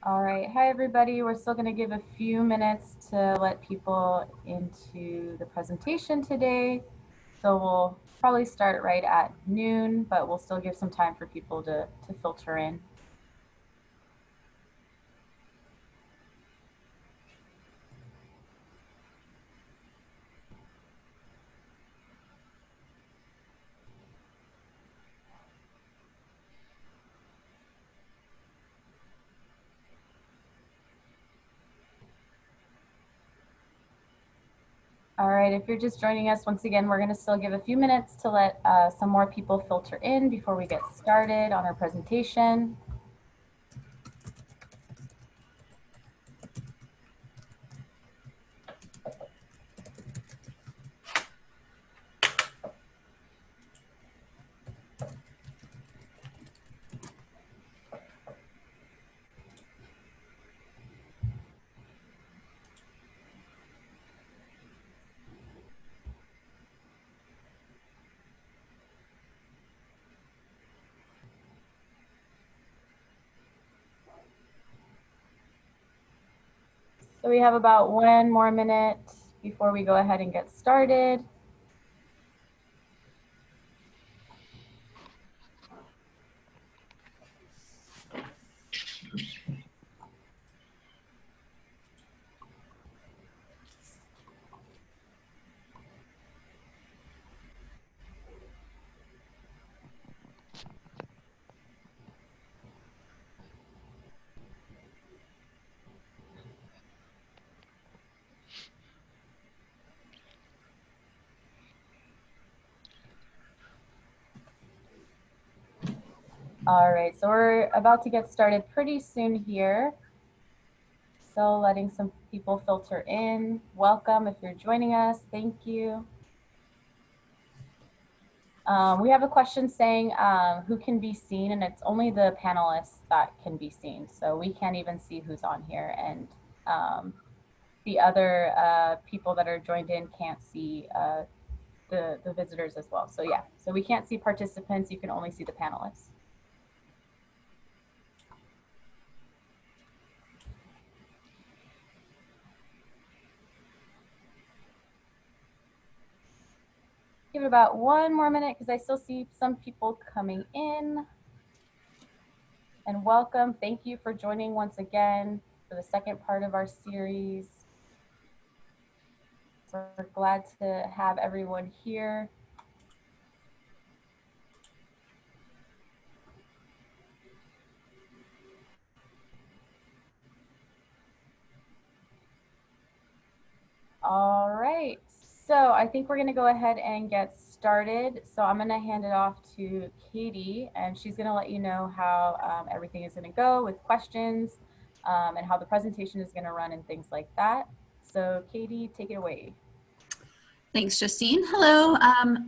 All right, hi everybody. We're still going to give a few minutes to let people into the presentation today. So we'll probably start right at noon, but we'll still give some time for people to filter in. All right, if you're just joining us, once again, we're going to still give a few minutes to let some more people filter in before we get started on our presentation. So we have about 1 more minute before we go ahead and get started. All right, so we're about to get started pretty soon here. Still letting some people filter in. Welcome if you're joining us. Thank you. We have a question saying who can be seen, and it's only the panelists that can be seen. So we can't even see who's on here, and the other people that are joined in can't see the visitors as well. So yeah, so we can't see participants. You can only see the panelists. Give it about 1 more minute because I still see some people coming in. And welcome. Thank you for joining once again for the second part of our series. So we're glad to have everyone here. All right, so I think we're going to go ahead and get started. So I'm going to hand it off to Katie, and she's going to let you know how everything is going to go with questions and how the presentation is going to run and things like that. So Katie, take it away. Thanks, Justine. Hello,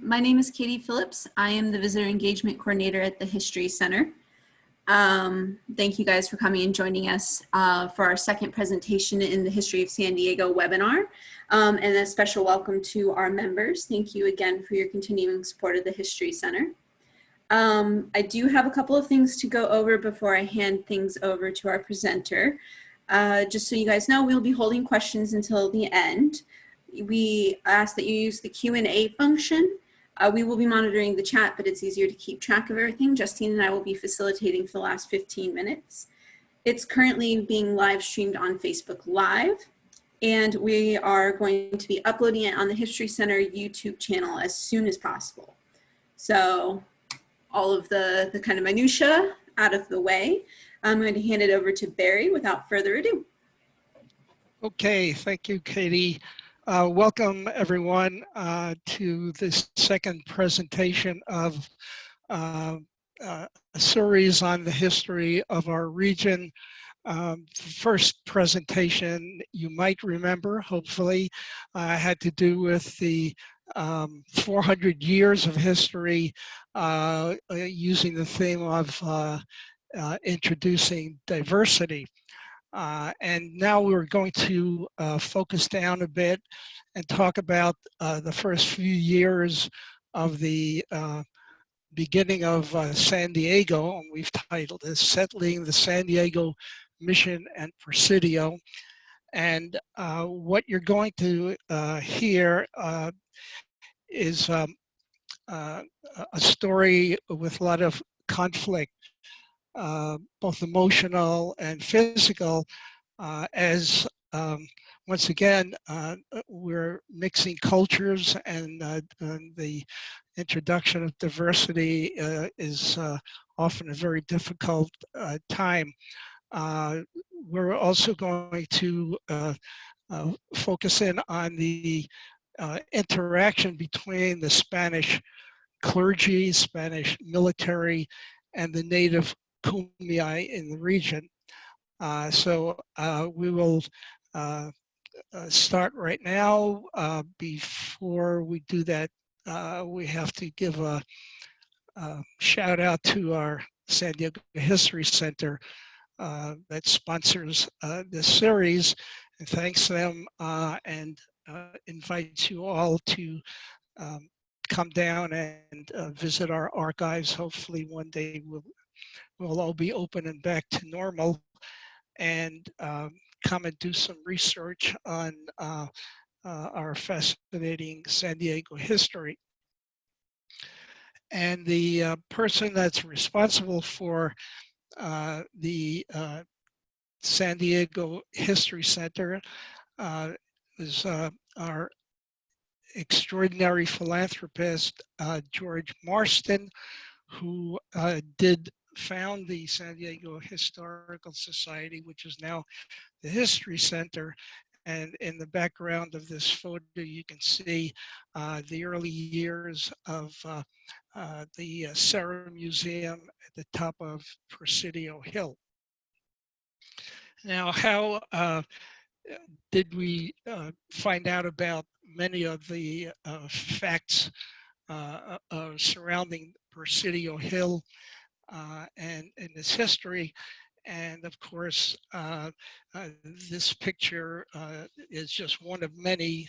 my name is Katie Phillips. I am the Visitor Engagement Coordinator at the History Center. Thank you guys for coming and joining us for our second presentation in the History of San Diego webinar. And a special welcome to our members. Thank you again for your continuing support of the History Center. I do have a couple of things to go over before I hand things over to our presenter. Just so you guys know, we'll be holding questions until the end. We ask that you use the Q&A function. We will be monitoring the chat, but it's easier to keep track of everything. Justine and I will be facilitating for the last 15 minutes. It's currently being live streamed on Facebook Live, and we are going to be uploading it on the History Center YouTube channel as soon as possible. So all of the kind of minutia out of the way, I'm going to hand it over to Barry without further ado. Okay, thank you, Katie. Welcome everyone to this second presentation of a series on the history of our region. First presentation, you might remember, hopefully, had to do with the 400 years of history using the theme of introducing diversity. And now we're going to focus down a bit and talk about the first few years of the beginning of San Diego, and we've titled this Settling the San Diego Mission, and Presidio. And what you're going to hear is uh, a story with a lot of conflict, both emotional and physical, as once again, we're mixing cultures, and the introduction of diversity is often a very difficult time. We're also going to focus in on the interaction between the Spanish clergy, Spanish military, and the native Kumeyaay in the region. So we will start right now. Before we do that, we have to give a shout out to our San Diego History Center that sponsors this series, and thanks them and invites you all to um, come down and visit our archives. Hopefully one day we'll all be open and back to normal, and come and do some research on our fascinating San Diego history. And the person that's responsible for the San Diego History Center is our extraordinary philanthropist, George Marston, who did found the San Diego Historical Society, which is now the History Center. And in the background of this photo, you can see the early years of the Serra Museum at the top of Presidio Hill. Now, how did we find out about many of the facts surrounding Presidio Hill and in its history? And of course, this picture is just one of many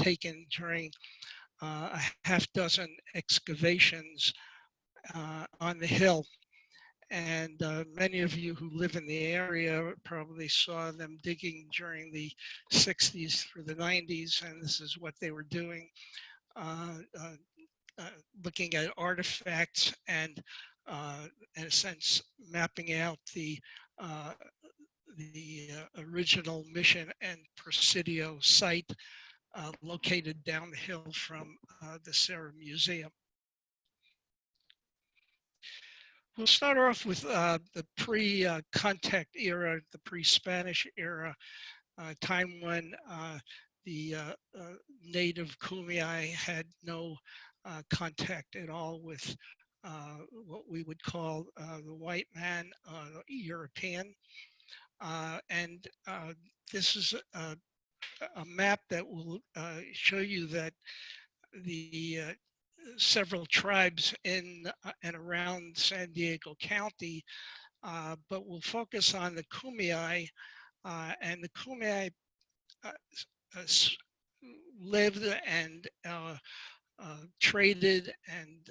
taken during a half dozen excavations on the hill. And many of you who live in the area probably saw them digging during the 60s through the 90s, and this is what they were doing, looking at artifacts and in a sense mapping out the original Mission and Presidio site located down the hill from the Serra Museum. We'll start off with the pre-contact era, the pre-Spanish era, time when the native Kumeyaay had no contact at all with what we would call the white man, European. And this is a map that will show you that the several tribes in and around San Diego County, but we'll focus on the Kumeyaay, and the Kumeyaay lived and traded and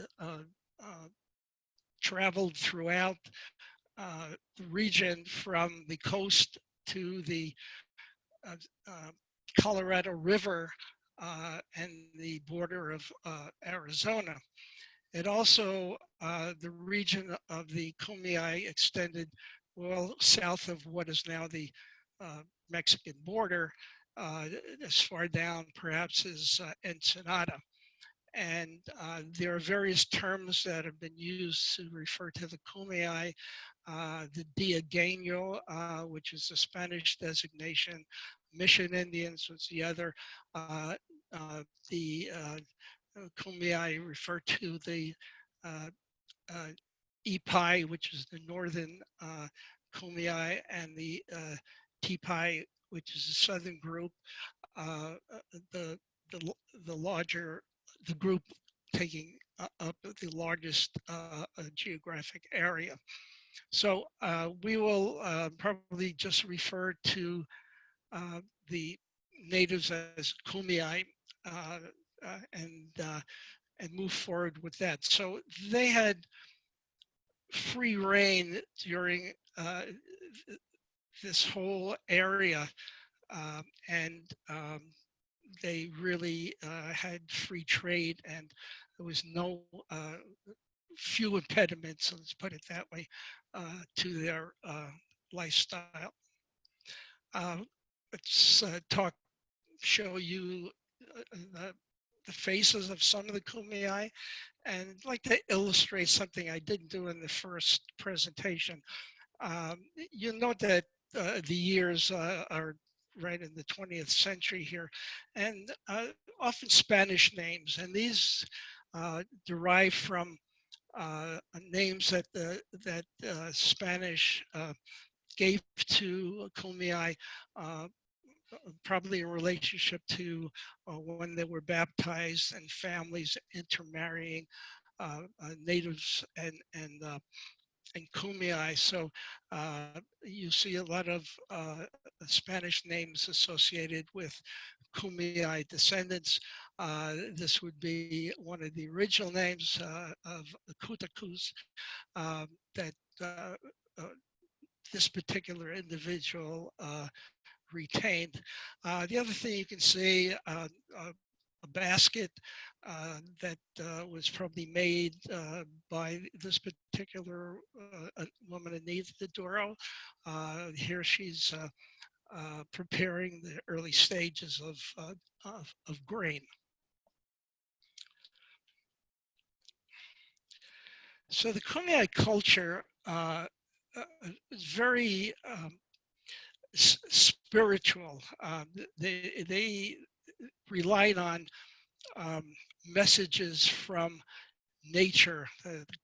traveled throughout the region from the coast to the Colorado River and the border of Arizona. It also, the region of the Kumeyaay extended well south of what is now the Mexican border, as far down perhaps as Ensenada. And there are various terms that have been used to refer to the Kumeyaay. The Diegueño, which is the Spanish designation. Mission Indians was the other. The Kumeyaay refer to the Ipai, which is the northern Kumeyaay, and the Tipai, which is the southern group. The larger, the group taking up the largest geographic area. So we will probably just refer to the natives as Kumeyaay and move forward with that. So they had free reign during this whole area, and they really had free trade, and there was no few impediments, let's put it that way, to their lifestyle. Let's show you the faces of some of the Kumeyaay, and I'd like to illustrate something I didn't do in the first presentation. You note that the years are right in the 20th century here, and often Spanish names, and these derive from names that Spanish gave to Kumeyaay, probably in relationship to when they were baptized and families intermarrying natives and Kumeyaay. So you see a lot of Spanish names associated with Kumeyaay descendants. This would be one of the original names of the Kutakus that this particular individual retained. The other thing you can see, a basket that was probably made by this particular woman, Anita Doro. Here she's preparing the early stages of grain. So the Kumeyaay culture is very spiritual. They relied on messages from nature.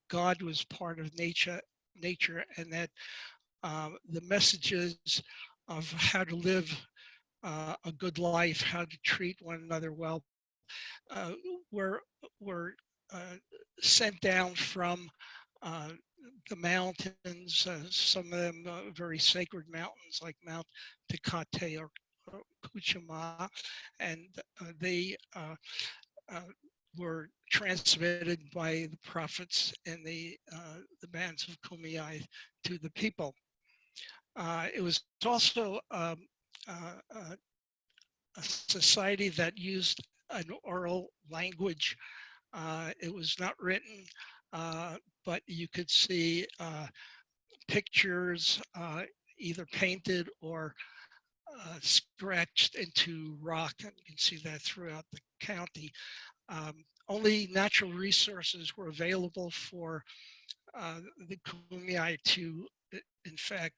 God was part of nature, and that the messages of how to live a good life, how to treat one another well, were sent down from the mountains, some of them very sacred mountains like Mount Tecate or Kuchama, and they were transmitted by the prophets and the bands of Kumeyaay to the people. It was also a society that used an oral language. It was not written, but you could see pictures either painted or scratched into rock, and you can see that throughout the county. Only natural resources were available for the Kumeyaay to, in fact,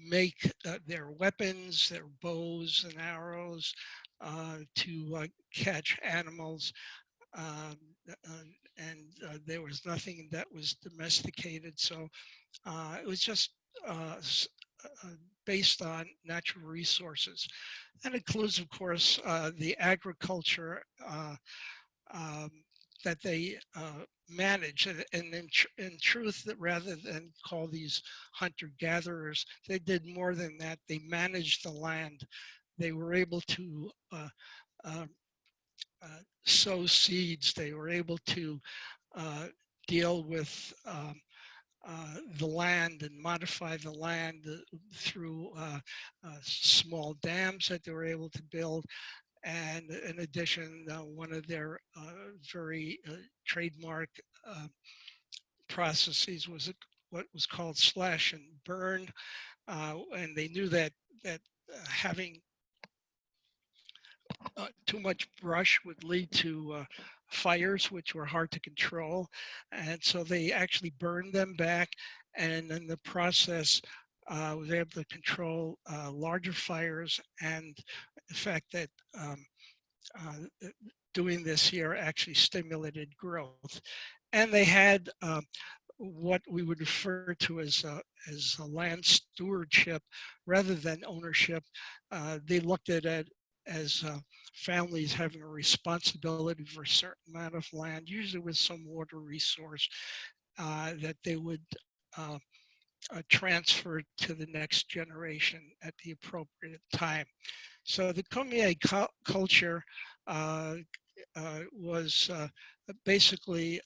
make their weapons, their bows and arrows, to catch animals. And there was nothing that was domesticated. So it was just based on natural resources. That includes, of course, the agriculture that they manage. And in truth, that rather than call these hunter-gatherers, they did more than that. They managed the land. They were able to sow seeds. They were able to deal with the land and modify the land through small dams that they were able to build. And in addition, one of their very trademark processes was what was called slash and burn. And they knew that having too much brush would lead to fires, which were hard to control. And so they actually burned them back, and in the process was able to control larger fires, and the fact that doing this here actually stimulated growth. And they had what we would refer to as a land stewardship rather than ownership. They looked at it as families having a responsibility for a certain amount of land, usually with some water resource, that they would transfer to the next generation at the appropriate time. So the Kumeyaay culture was basically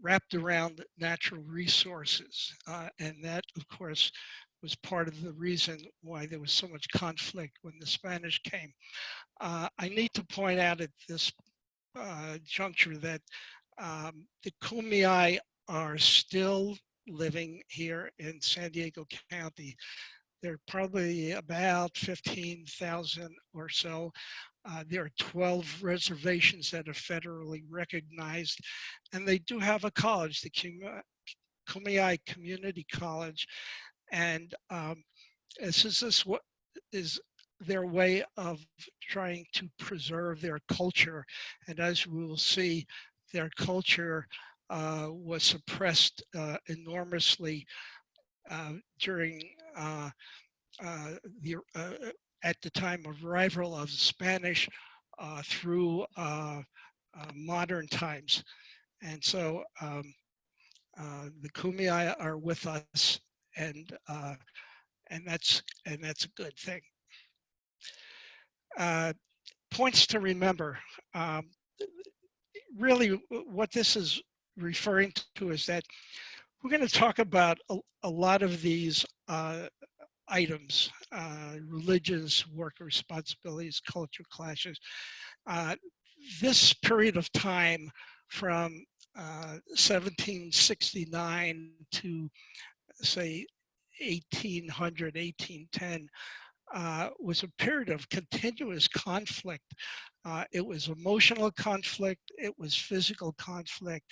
wrapped around natural resources. And that, of course, was part of the reason why there was so much conflict when the Spanish came. I need to point out at this juncture that the Kumeyaay are still living here in San Diego County. There are probably about 15,000 or so. There are 12 reservations that are federally recognized, and they do have a college, the Kumeyaay Community College, and this what is their way of trying to preserve their culture. And as we will see, their culture was suppressed enormously during at the time of arrival of the Spanish through modern times. And so the Kumeyaay are with us, and that's a good thing. Points to remember. Really, what this is referring to is that we're going to talk about a lot of these items, religions, work responsibilities, culture clashes. This period of time from 1769 to, say, 1800, 1810, was a period of continuous conflict. It was emotional conflict, it was physical conflict,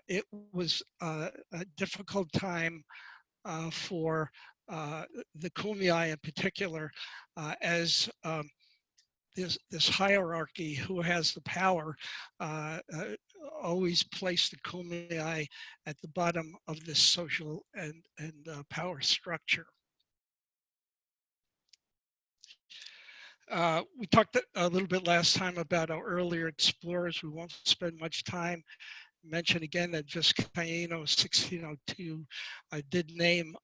it was a difficult time for the Kumeyaay in particular, as this hierarchy who has the power always placed the Kumeyaay at the bottom of this social and power structure. We talked a little bit last time about our earlier explorers. We won't spend much time. Mention again that Vizcaíno 1602 did name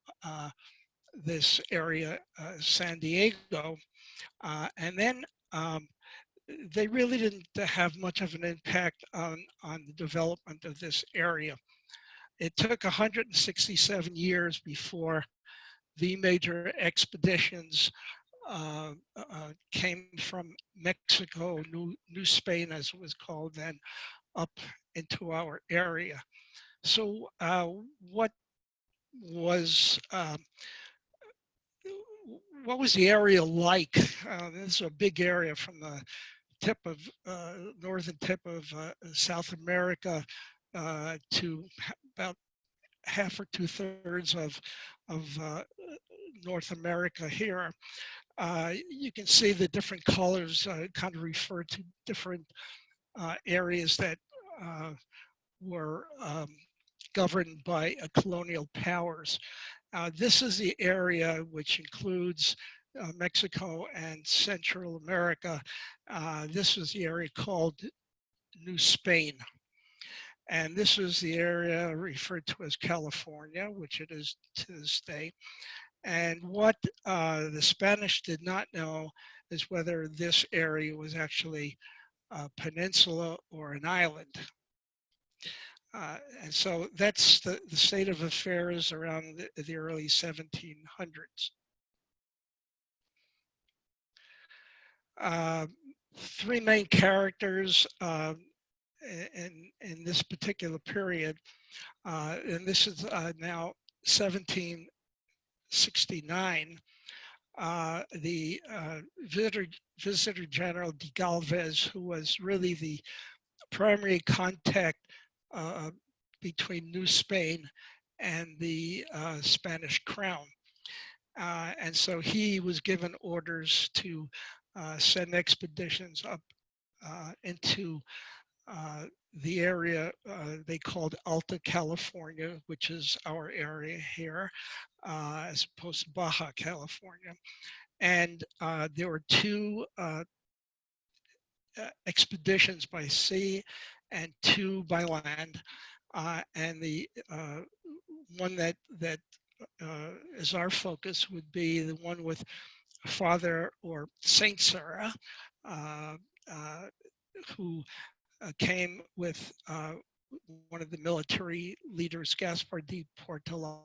this area San Diego, and then they really didn't have much of an impact on the development of this area. It took 167 years before the major expeditions came from Mexico, New Spain as it was called then, up into our area. So what was the area like? This is a big area from the tip of northern tip of South America to about half or 2/3 of North America here. You can see the different colors kind of refer to different areas that were governed by colonial powers. This is the area which includes Mexico and Central America. This was the area called New Spain. And this is the area referred to as California, which it is to this day. And what the Spanish did not know is whether this area was actually a peninsula or an island. And so that's the state of affairs around the early 1700s. Three main characters in this particular period, and this is now 1769. The Visitor General de Galvez, who was really the primary contact between New Spain and the Spanish crown. And so he was given orders to send expeditions up into the area they called Alta California, which is our area here, as opposed to Baja California. And there were two expeditions by sea and two by land. And the one that is our focus would be the one with Father or Saint Sarah, who came with one of the military leaders, Gaspar de Portola.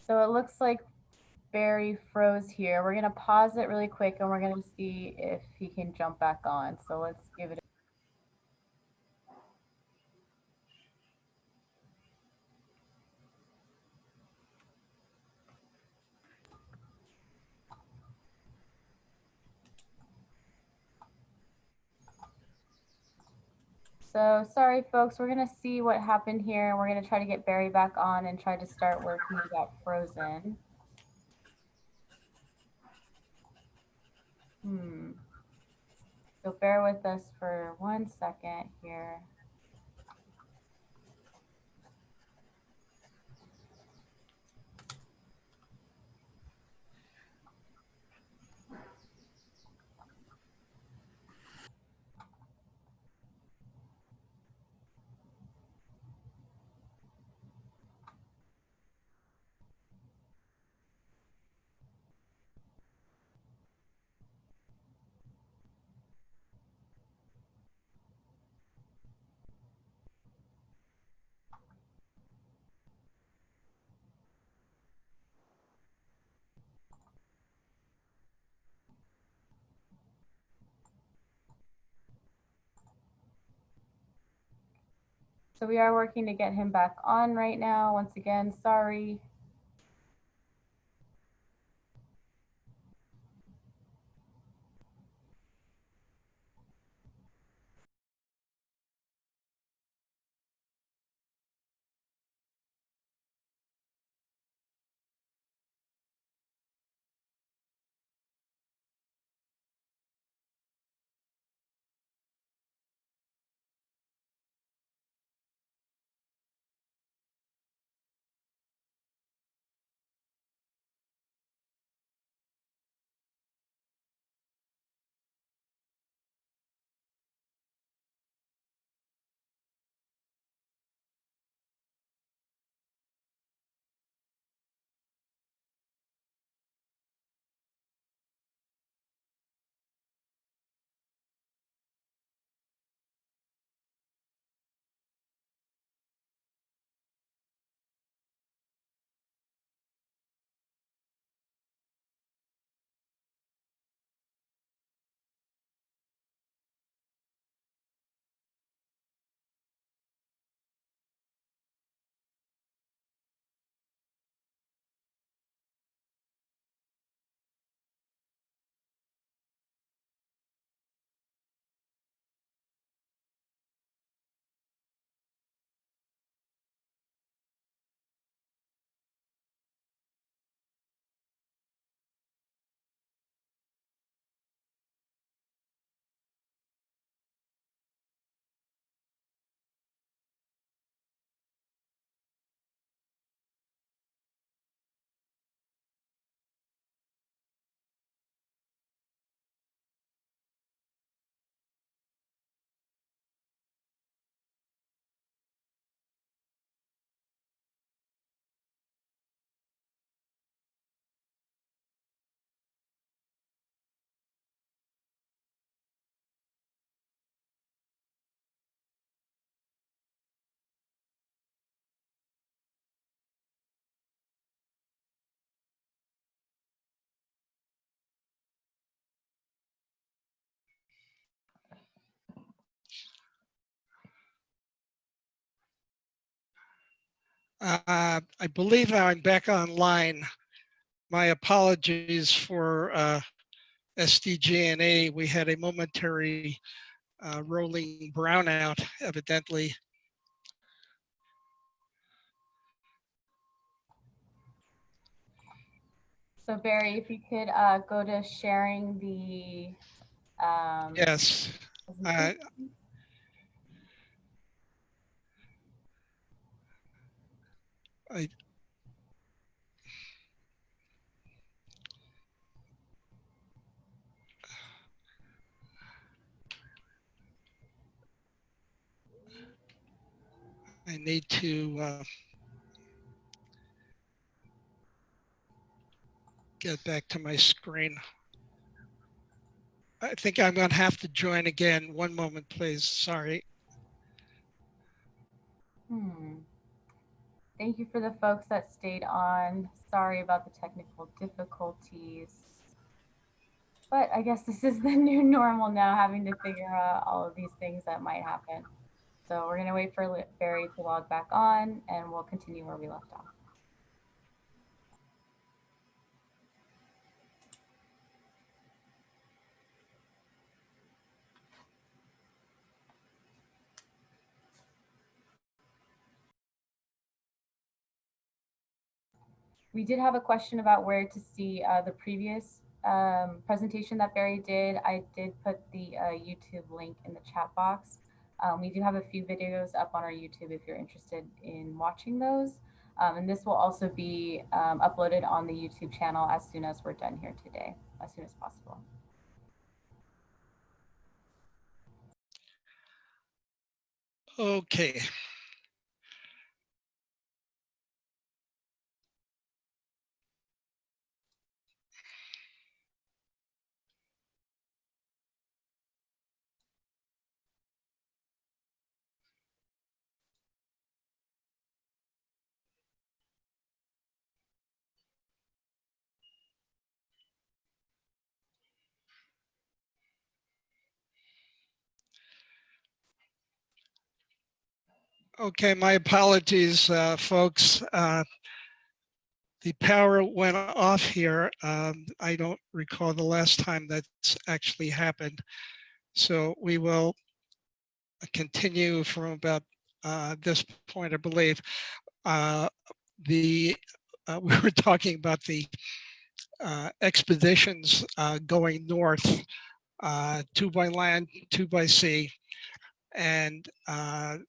So it looks like Barry froze here. We're going to pause it really quick and we're going to see if he can jump back on. So let's give it So sorry, folks, we're going to see what happened here. And we're going to try to get Barry back on and try to start where he got frozen. So bear with us for 1 second here. So we are working to get him back on right now. Once again, sorry. I believe I'm back online. My apologies for SDG&A. We had a momentary rolling brownout, evidently. So Barry, if you could go to sharing the Yes. I need to get back to my screen. I think I'm going to have to join again. One moment, please. Sorry. Thank you for the folks that stayed on. Sorry about the technical difficulties. But I guess this is the new normal now, having to figure out all of these things that might happen. So we're going to wait for Barry to log back on, and we'll continue where we left off. We did have a question about where to see the previous presentation that Barry did. I did put the YouTube link in the chat box. We do have a few videos up on our YouTube if you're interested in watching those. And this will also be uploaded on the YouTube channel as soon as we're done here today, as soon as possible. Okay. Okay, my apologies, folks. The power went off here. I don't recall the last time that's actually happened. So we will continue from about this point, I believe. We were talking about the expeditions going north, 2 by land, 2 by sea. And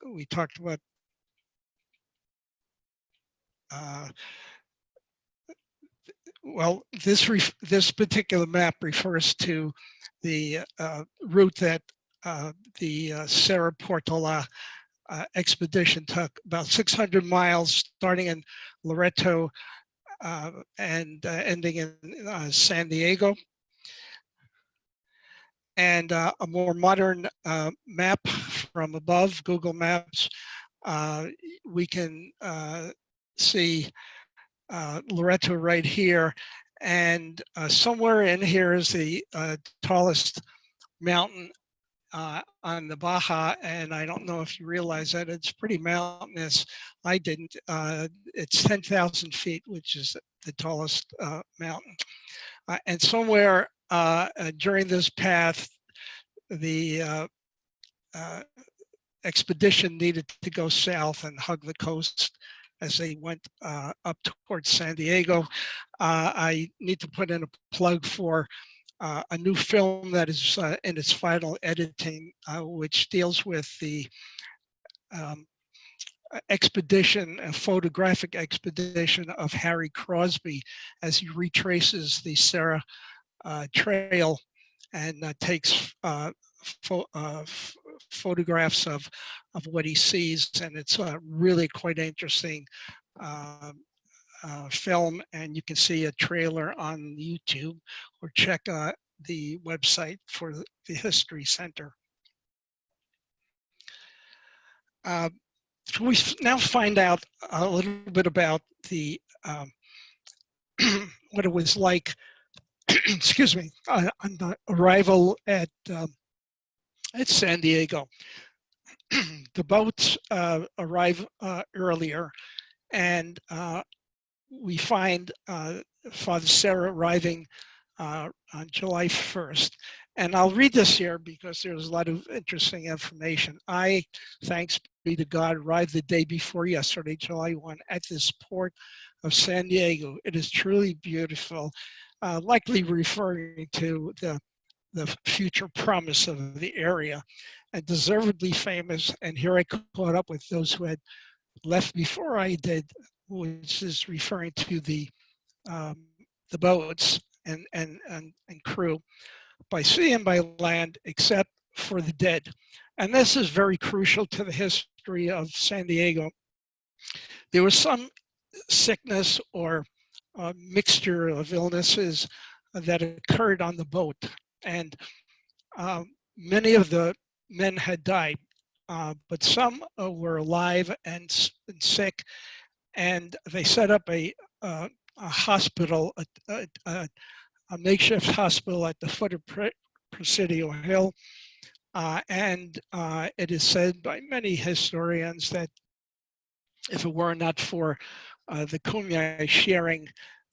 we talked about well, this particular map refers to the route that the Cerro Portola expedition took, about 600 miles starting in Loreto and ending in San Diego. And a more modern map from above, Google Maps, we can see Loreto right here. And somewhere in here is the tallest mountain on the Baja, and I don't know if you realize that it's pretty mountainous. I didn't. It's 10,000 feet, which is the tallest mountain. And somewhere during this path, the expedition needed to go south and hug the coast as they went up towards San Diego. I need to put in a plug for a new film that is in its final editing, which deals with the expedition, a photographic expedition of Harry Crosby as he retraces the Serra Trail and takes photographs of what he sees, and it's really quite interesting film, and you can see a trailer on YouTube or check the website for the History Center. So we now find out a little bit about the what it was like excuse me, on the arrival at San Diego. The boats arrive earlier, and we find Father Serra arriving on July 1st. And I'll read this here because there's a lot of interesting information. I, thanks be to God, arrived the day before yesterday, July 1, at this port of San Diego. It is truly beautiful, likely referring to the the future promise of the area, and deservedly famous. And here I caught up with those who had left before I did, which is referring to the boats and crew by sea and by land, except for the dead. And this is very crucial to the history of San Diego. There was some sickness or a mixture of illnesses that occurred on the boat. And many of the men had died, but some were alive and sick. And they set up a hospital, a makeshift hospital at the foot of Presidio Hill. And it is said by many historians that if it were not for the Kumeyaay sharing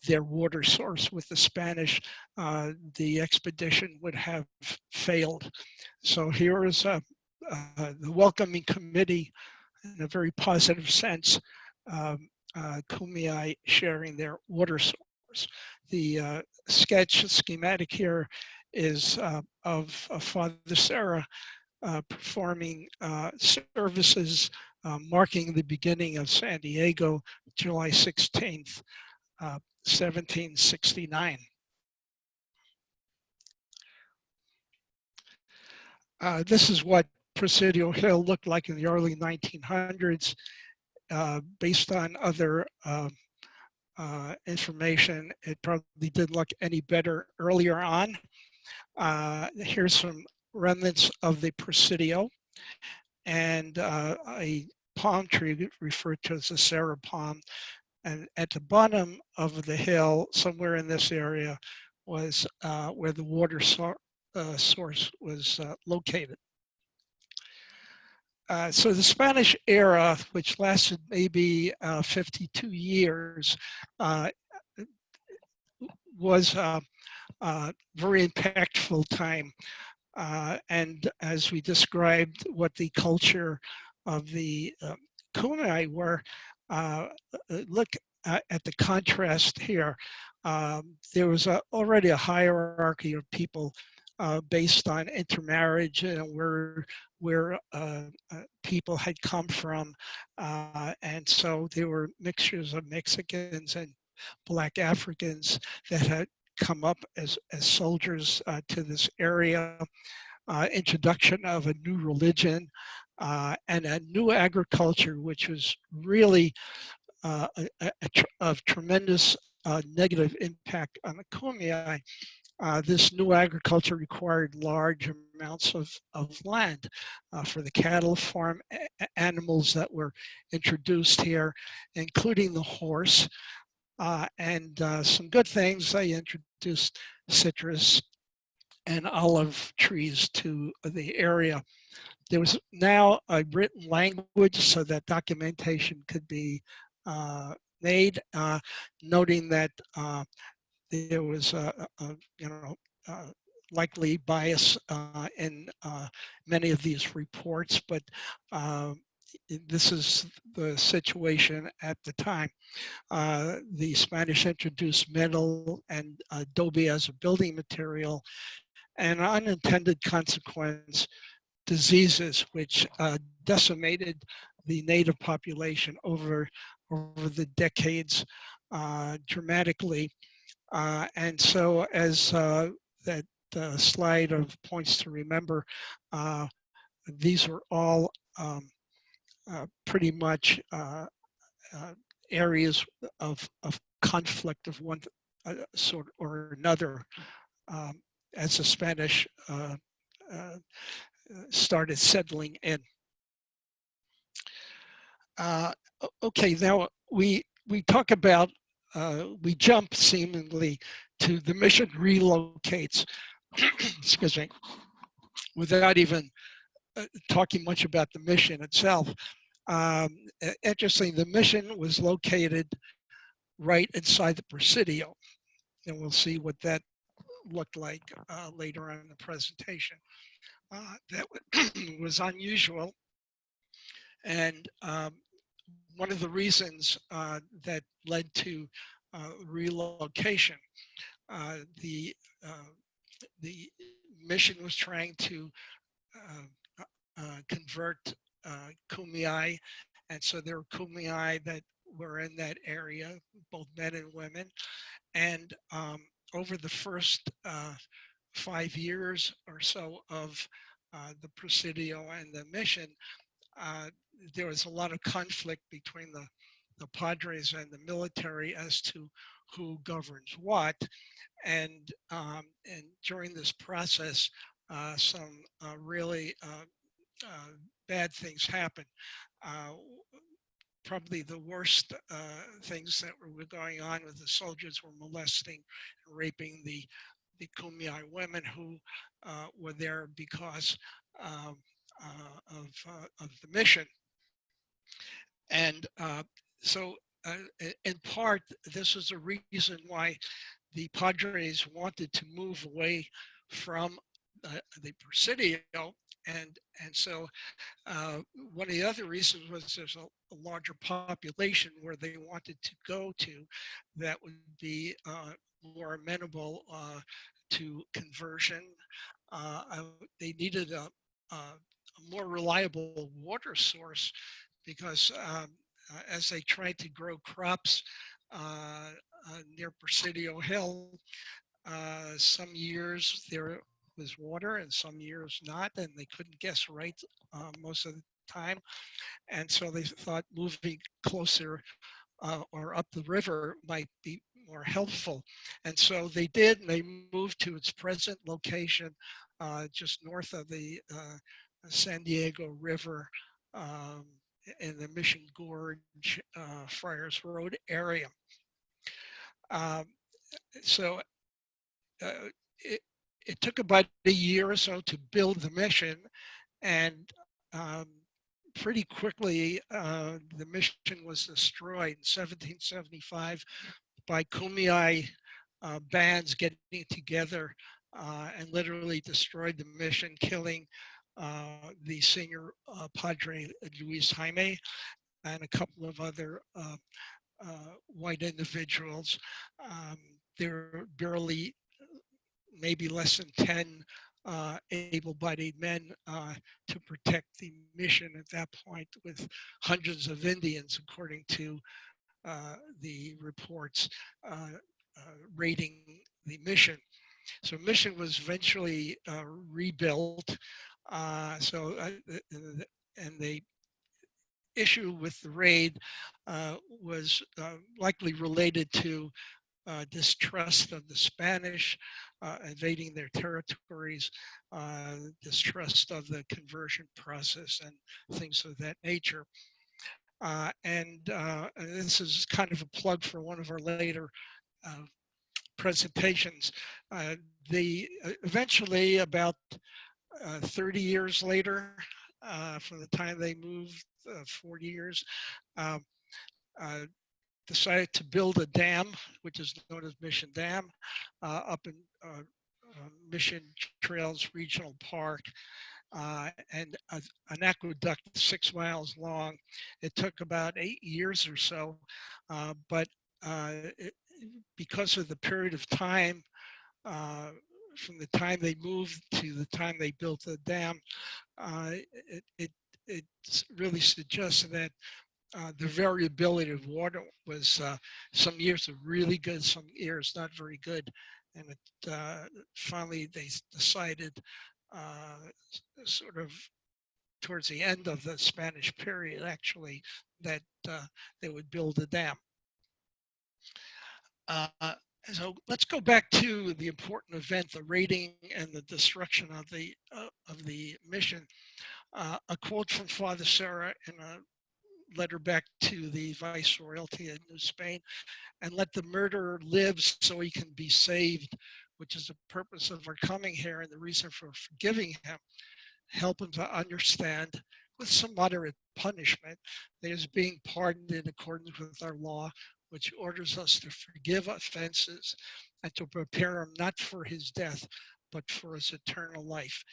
their water source with the Spanish, the expedition would have failed. So here is the welcoming committee in a very positive sense, Kumeyaay sharing their water source. The schematic here is of Father Sarah performing services marking the beginning of San Diego, July 16th, 1769. This is what Presidio Hill looked like in the early 1900s. Based on other information, it probably didn't look any better earlier on. Here's some remnants of the Presidio and a palm tree referred to as a Sarah palm. And at the bottom of the hill, somewhere in this area, was where the water source was located. So the Spanish era, which lasted maybe 52 years, was a very impactful time. And as we described what the culture of the Kumeyaay were, look at the contrast here. There was already a hierarchy of people based on intermarriage and where people had come from. And so there were mixtures of Mexicans and Black Africans that had come up as soldiers to this area. Introduction of a new religion and a new agriculture, which was really of tremendous negative impact on the Kumeyaay. This new agriculture required large amounts of land for the cattle farm animals that were introduced here, including the horse. And some good things, they introduced citrus and olive trees to the area. There was now a written language so that documentation could be made, noting that there was likely bias in many of these reports, but this is the situation at the time. The Spanish introduced metal and adobe as a building material, and unintended consequence, diseases which decimated the native population over the decades dramatically. And so as that slide of points to remember, these were all pretty much areas of conflict of one sort or another as the Spanish started settling in. Okay, now we talk about, we jump seemingly to the mission relocates, excuse me, without even talking much about the mission itself. Interesting, the mission was located right inside the Presidio, and we'll see what that looked like later on in the presentation. That was unusual, and one of the reasons that led to relocation. The the mission was trying to convert Kumeyaay, and so there were Kumeyaay that were in that area, both men and women. And over the first 5 years or so of the Presidio and the mission, there was a lot of conflict between the Padres and the military as to who governs what. And during this process, some really bad things happened. Uh, Probably the worst things that were going on with the soldiers were molesting and raping the Kumeyaay women who were there because of the mission. And so in part, this is a reason why the Padres wanted to move away from the Presidio. And so one of the other reasons was there's a larger population where they wanted to go to that would be more amenable to conversion. They needed a more reliable water source because as they tried to grow crops near Presidio Hill, some years there was water and some years not, and they couldn't guess right most of the time. And so they thought moving closer or up the river might be more helpful. And so they did, and they moved to its present location just north of the San Diego River in the Mission Gorge, Friars Road area. Um, so it took about a year or so to build the mission, and pretty quickly the mission was destroyed in 1775 by Kumeyaay bands getting together and literally destroyed the mission, killing the senior Padre Luis Jaime and a couple of other white individuals. There were barely, maybe less than 10 able-bodied men to protect the mission at that point, with hundreds of Indians, according to the reports, raiding the mission. So mission was eventually rebuilt. And the issue with the raid was likely related to distrust of the Spanish invading their territories, distrust of the conversion process and things of that nature. And this is kind of a plug for one of our later presentations. Eventually, about 30 years later, from the time they moved, 40 years, decided to build a dam, which is known as Mission Dam, up in Mission Trails Regional Park, and an aqueduct 6 miles long. It took about 8 years or so, but because of the period of time from the time they moved to the time they built the dam, it really suggests that the variability of water was some years are really good, some years not very good. And finally they decided sort of towards the end of the Spanish period, actually, that they would build a dam. So let's go back to the important event, the raiding and the destruction of the mission. A quote from Father Serra in a letter back to the Viceroyalty in New Spain: "And let the murderer live so he can be saved, which is the purpose of our coming here and the reason for forgiving him. Help him to understand, with some moderate punishment, that he is being pardoned in accordance with our law, which orders us to forgive offenses and to prepare him not for his death, but for his eternal life."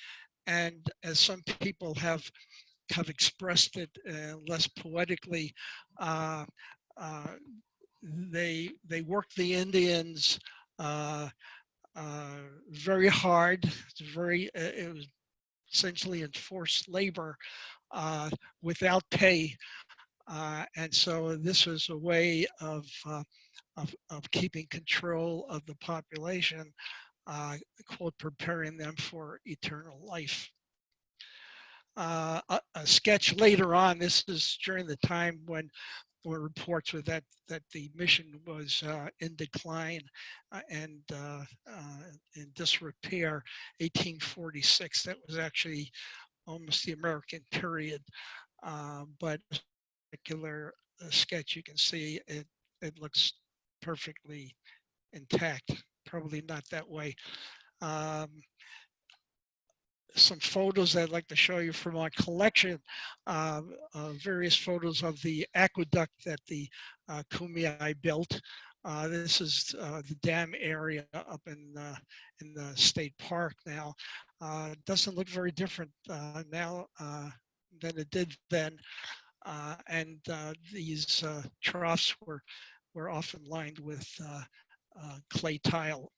And as some people have expressed it less poetically, they worked the Indians very hard. It was essentially enforced labor without pay. And so this was a way of keeping control of the population, quote, preparing them for eternal life. A sketch later on, this is during the time when reports were that the mission was in decline and in disrepair. 1846, that was actually almost the American period. But particular sketch, you can see it looks perfectly intact. Probably not that way. Some photos I'd like to show you from our collection, various photos of the aqueduct that the Kumeyaay built. This is the dam area up in the state park now. It doesn't look very different now than it did then. And these troughs were often lined with clay tile.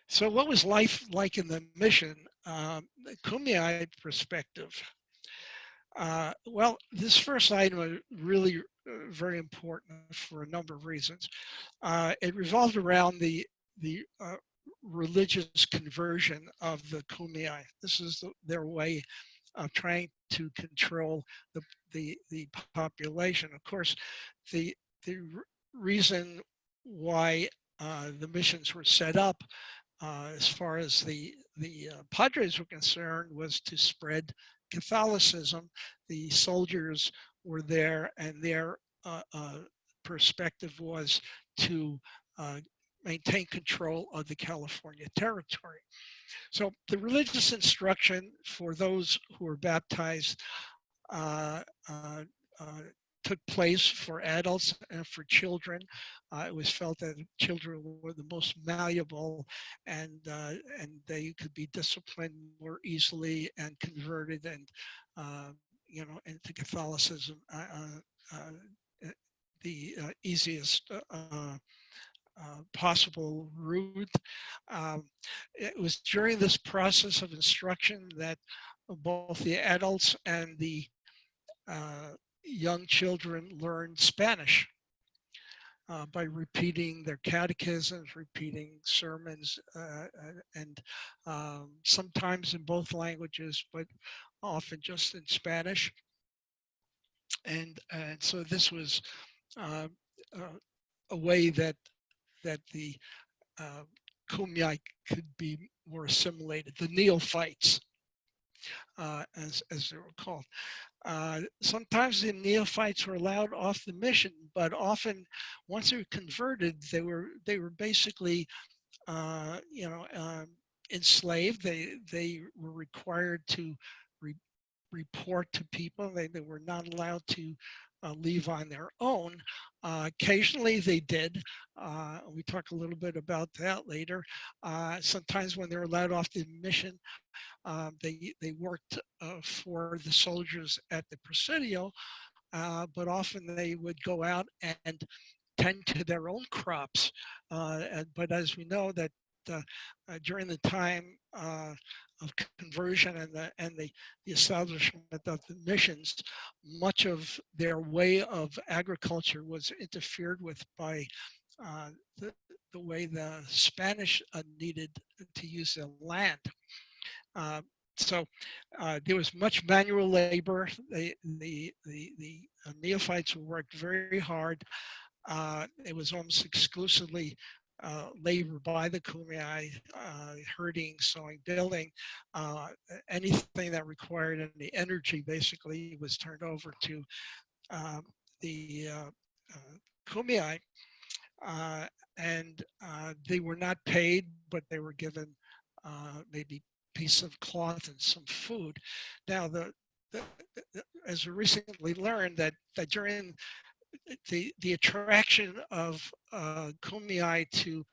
So what was life like in the mission? The Kumeyaay perspective. Well, this first item was really very important for a number of reasons. It revolved around the religious conversion of the Kumeyaay. This is their way of trying to control the population. Of course, the reason why the missions were set up, as far as the Padres were concerned, was to spread Catholicism. The soldiers were there, and their perspective was to maintain control of the California territory. So the religious instruction for those who were baptized took place for adults and for children. It was felt that children were the most malleable, and they could be disciplined more easily and converted, and into Catholicism the easiest possible route. It was during this process of instruction that both the adults and the young children learned Spanish by repeating their catechisms, repeating sermons, and sometimes in both languages, but often just in Spanish. And so this was a way that the Kumeyaay could be more assimilated, the neophytes, as they were called. Sometimes the neophytes were allowed off the mission, but often once they were converted, they were basically enslaved. They were required to report to people. They were not allowed to leave on their own. Occasionally they did. We talk a little bit about that later. Sometimes when they're allowed off the mission, they worked for the soldiers at the Presidio, but often they would go out and tend to their own crops. But as we know that during the time of conversion and the establishment of the missions, much of their way of agriculture was interfered with by the way the Spanish needed to use their land. So there was much manual labor. The neophytes worked very hard. It was almost exclusively labor by the Kumeyaay, herding, sowing, building. Anything that required any energy basically was turned over to the Kumeyaay. And they were not paid, but they were given maybe piece of cloth and some food. Now, as we recently learned, that during the attraction of Kumeyaay to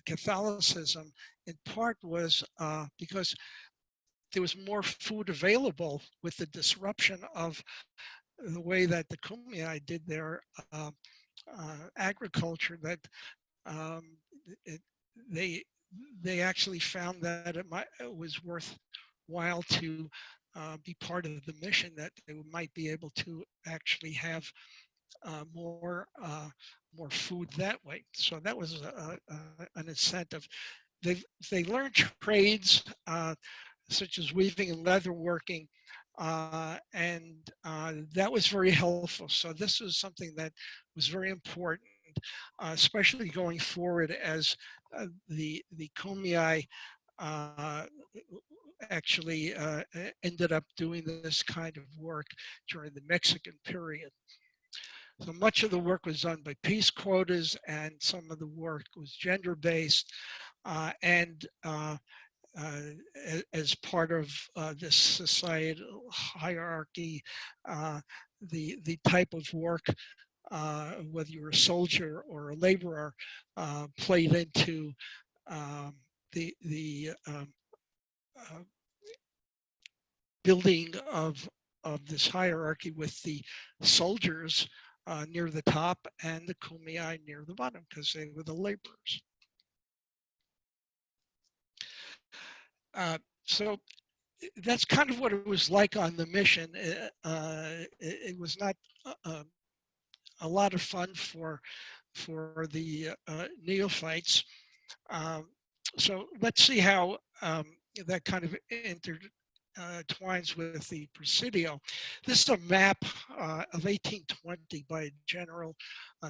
Catholicism, in part was because there was more food available with the disruption of the way that the Kumeyaay did their agriculture, that they actually found that it was worthwhile to be part of the mission, that they might be able to actually have more food that way. So that was an incentive. They learned trades such as weaving and leatherworking, and that was very helpful. So this was something that was very important, especially going forward as the Kumeyaay actually ended up doing this kind of work during the Mexican period. So much of the work was done by peace quotas, and some of the work was gender-based, and as part of this societal hierarchy, the type of work, whether you're a soldier or a laborer, played into the building of this hierarchy, with the soldiers near the top and the Kumeyaay near the bottom, because they were the laborers. So that's kind of what it was like on the mission. It was not a lot of fun for the neophytes. So let's see how that kind of intertwines with the Presidio. This is a map of 1820 by a general,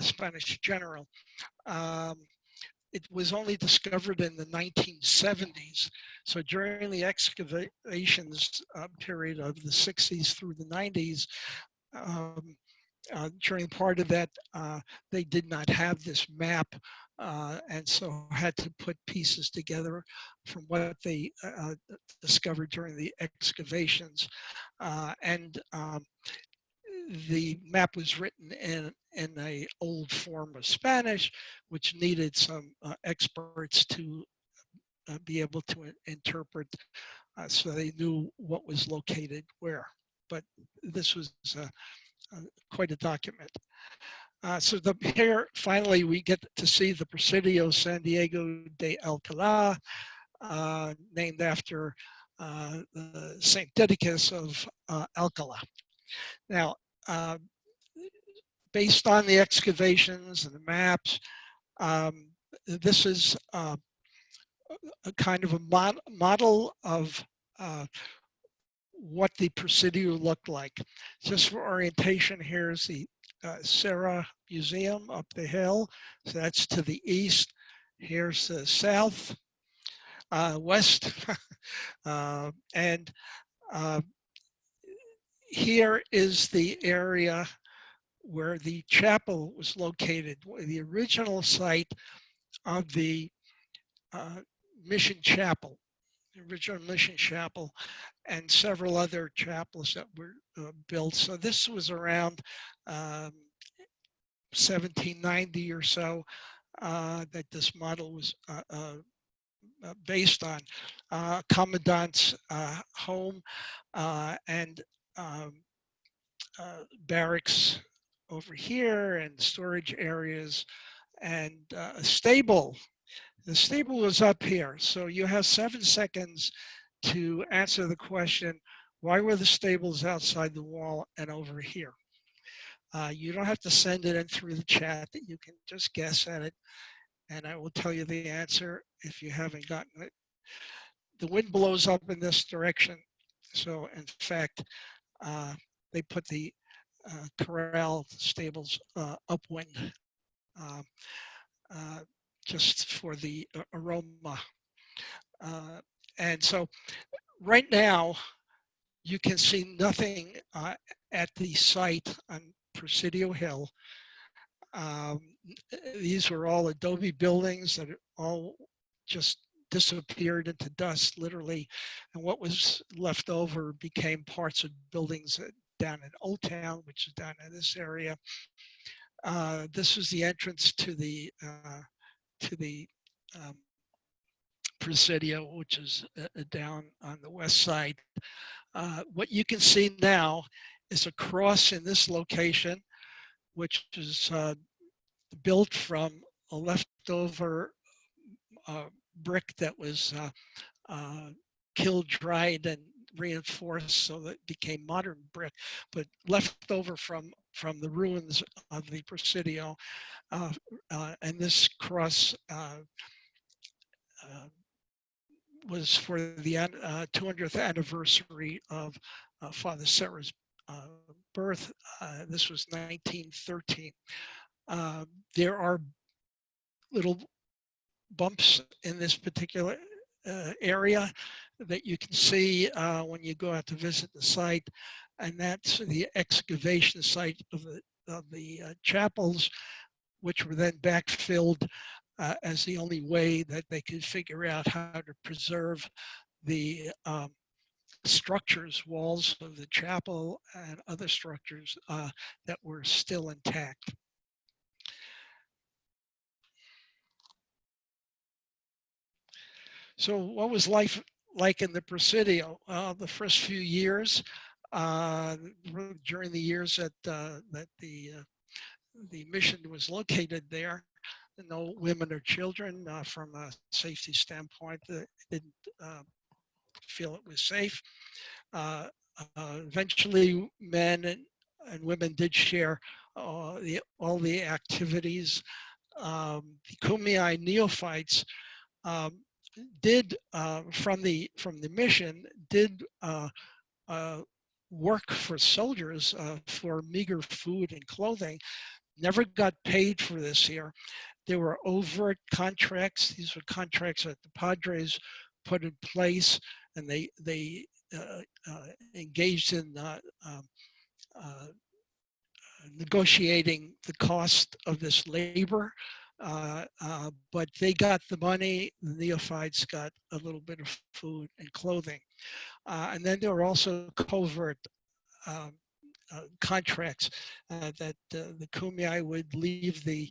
Spanish general. It was only discovered in the 1970s. So during the excavations period of the 60s through the 90s, during part of that, they did not have this map, and so had to put pieces together from what they discovered during the excavations. The map was written in a old form of Spanish, which needed some experts to be able to interpret, so they knew what was located where. But this was quite a document. So here, finally, we get to see the Presidio San Diego de Alcalá, named after Saint Didacus of Alcalá. Now, based on the excavations and the maps, this is a kind of a model of what the Presidio looked like. Just for orientation, here's the Serra Museum up the hill. So that's to the east. Here's the south, west, and here is the area where the chapel was located, the original site of the mission chapel, the original mission chapel, and several other chapels that were built. So this was around 1790 or so that this model was based on. Commandant's home and barracks over here, and storage areas, and a stable. The stable was up here. So you have 7 seconds to answer the question, why were the stables outside the wall and over here? You don't have to send it in through the chat. You can just guess at it, and I will tell you the answer if you haven't gotten it. The wind blows up in this direction. So in fact, they put the corral stables upwind, just for the aroma. And so right now, you can see nothing at the site on Presidio Hill. These were all adobe buildings that all just disappeared into dust, literally. And what was left over became parts of buildings down in Old Town, which is down in this area. This is the entrance to the Presidio, which is down on the west side. What you can see now is a cross in this location, which is built from a leftover brick that was killed, dried, and reinforced so that it became modern brick, but left over from the ruins of the Presidio. And this cross was for the 200th anniversary of Father Serra's birth. This was 1913. There are little bumps in this particular area that you can see when you go out to visit the site, and that's the excavation site of the chapels, which were then backfilled as the only way that they could figure out how to preserve the structures, walls of the chapel and other structures that were still intact. So what was life like in the Presidio? The first few years, during the years that the mission was located there, no women or children from a safety standpoint didn't feel it was safe. Eventually, men and women did share all the activities. The Kumeyaay neophytes did from the mission did work for soldiers for meager food and clothing. Never got paid for this here. There were overt contracts. These were contracts that the Padres put in place, and they engaged in negotiating the cost of this labor. But they got the money, the neophytes got a little bit of food and clothing. And then there were also covert contracts that the Kumeyaay would leave the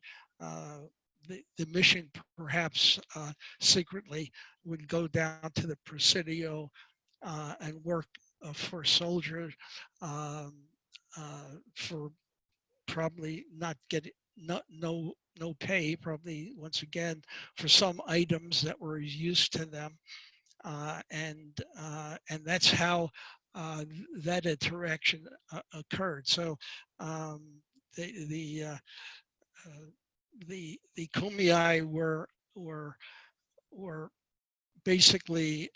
mission, perhaps secretly, would go down to the Presidio and work for soldiers for probably not getting no pay, probably once again for some items that were used to them, and that's how that interaction occurred. So the Kumeyaay were basically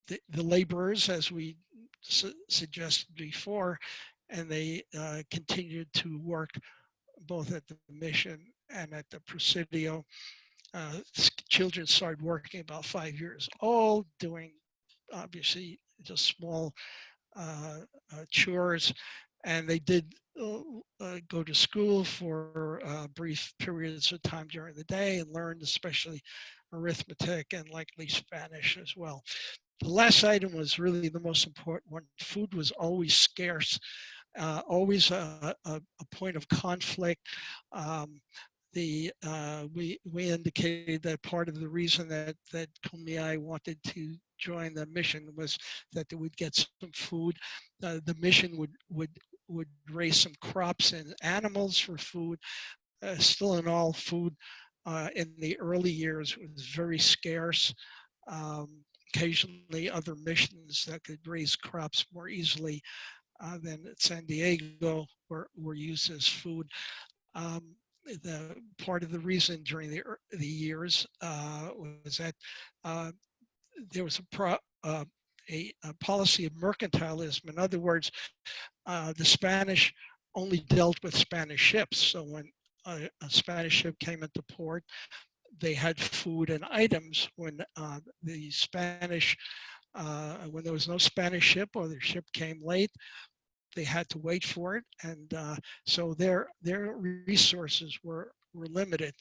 the laborers, as we suggested before, and they continued to work both at the mission and at the Presidio. Children started working about 5 years old, doing obviously just small chores, and they did go to school for brief periods of time during the day and learned especially arithmetic and likely Spanish as well. The last item was really the most important one. Food was always scarce, always a point of conflict. We indicated that part of the reason that Kumeyaay wanted to join the mission was that they would get some food. The mission would raise some crops and animals for food. Still in all, food in the early years was very scarce. Occasionally other missions that could raise crops more easily than at San Diego were used as food. The part of the reason during the years was that there was a policy of mercantilism. In other words, the Spanish only dealt with Spanish ships. So when a Spanish ship came into port, they had food and items. When the Spanish, when there was no Spanish ship or the ship came late, they had to wait for it, and so their resources were limited.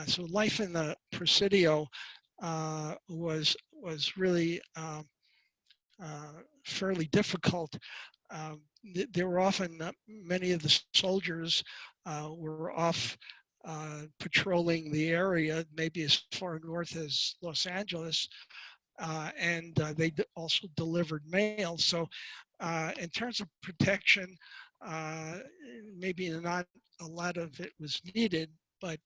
So life in the Presidio was really fairly difficult. There were often many of the soldiers were off patrolling the area, maybe as far north as Los Angeles, and they also delivered mail. So in terms of protection, maybe not a lot of it was needed, but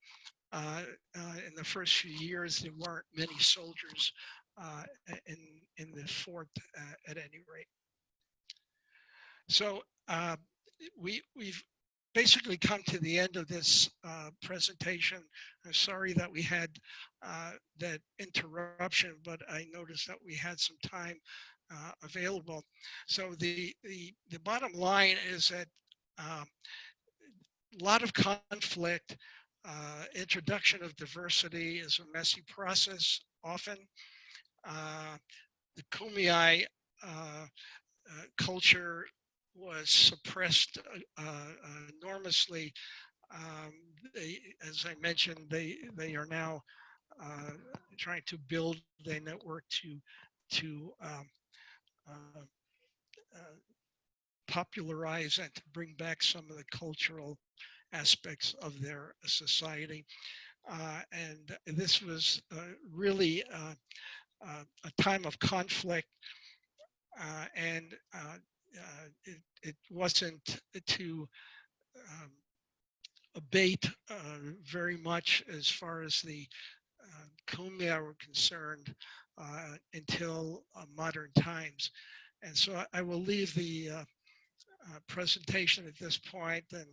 In the first few years, there weren't many soldiers in the fort at any rate. So we've basically come to the end of this presentation. I'm sorry that we had that interruption, but I noticed that we had some time available. So the bottom line is that a lot of conflict, introduction of diversity is a messy process often. The Kumeyaay culture was suppressed enormously. As I mentioned, they are now trying to build a network to popularize and to bring back some of the cultural aspects of their society. And this was really a time of conflict, and it wasn't to abate very much as far as the Kumeyaay were concerned until modern times. And so I will leave the presentation at this point, and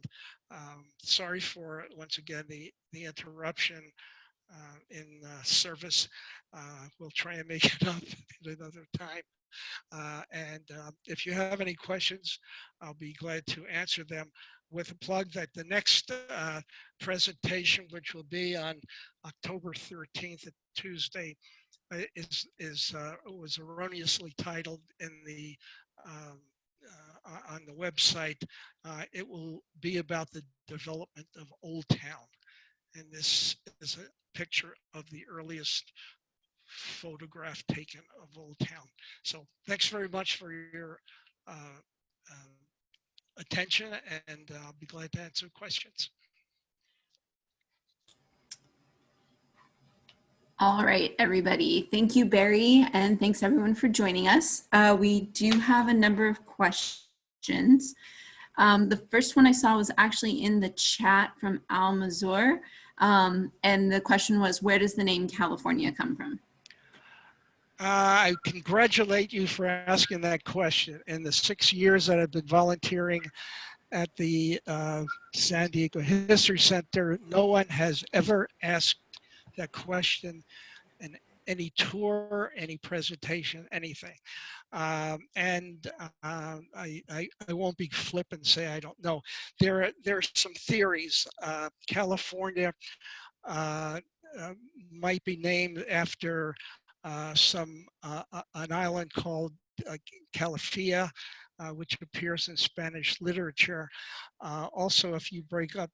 sorry for once again the interruption in service. We'll try and make it up at another time. And if you have any questions, I'll be glad to answer them, with a plug that the next presentation, which will be on October 13th, Tuesday, was erroneously titled in the on the website. It will be about the development of Old Town, and this is a picture of the earliest photograph taken of Old Town. So thanks very much for your attention, and I'll be glad to answer questions. All right, everybody. Thank you, Barry, and thanks everyone for joining us. We do have a number of questions. The first one I saw was actually in the chat from Al Mazur, and the question was, where does the name California come from? I congratulate you for asking that question. In the 6 years that I've been volunteering at the San Diego History Center, no one has ever asked that question in any tour, any presentation, anything. And I won't be flip and say I don't know. There are some theories. California might be named after an island called Calafia, which appears in Spanish literature. Also, if you break up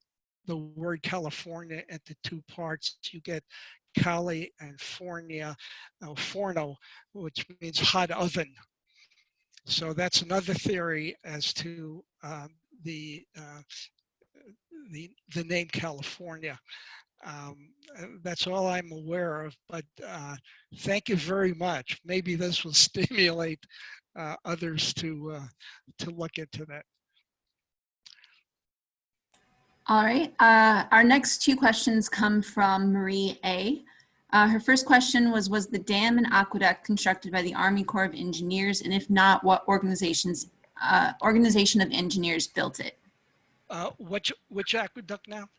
the word California into two parts, you get Cali and Fornia, Forno, which means hot oven. So that's another theory as to the name California. That's all I'm aware of, but thank you very much. Maybe this will stimulate others to look into that. All right, our next two questions come from Marie A. Her first question was the dam and aqueduct constructed by the Army Corps of Engineers? And if not, what organization of engineers built it? Which aqueduct now?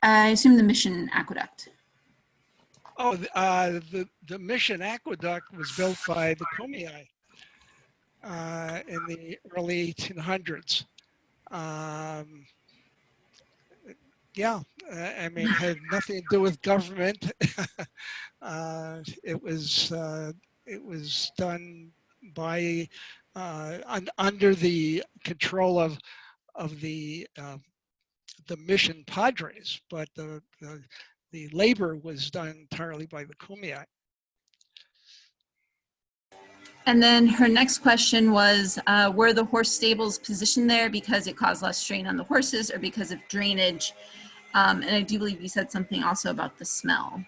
I assume the Mission Aqueduct. Oh, the Mission Aqueduct was built by the Kumeyaay in the early 1800s. Yeah, I mean, it had nothing to do with government. It was done by under the control of the Mission Padres, but the labor was done entirely by the Kumeyaay. And then her next question was, were the horse stables positioned there because it caused less strain on the horses or because of drainage? And I do believe you said something also about the smell.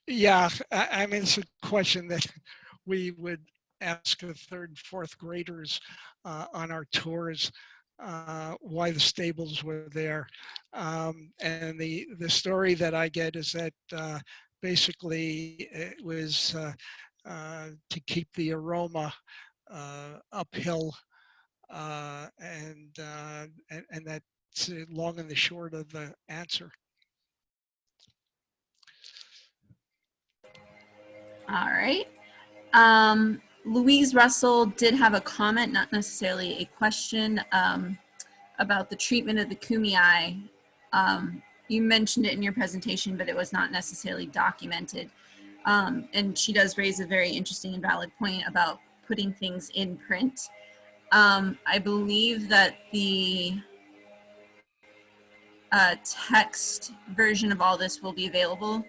Yeah, I mean, it's a question that we would ask the third and fourth graders on our tours. why the stables were there. And the story that I get is that basically it was to keep the aroma uphill, and that's long and the short of the answer. All right. Louise Russell did have a comment, not necessarily a question, about the treatment of the Kumeyaay. You mentioned it in your presentation, but it was not necessarily documented. And she does raise a very interesting and valid point about putting things in print. I believe that the text version of all this will be available,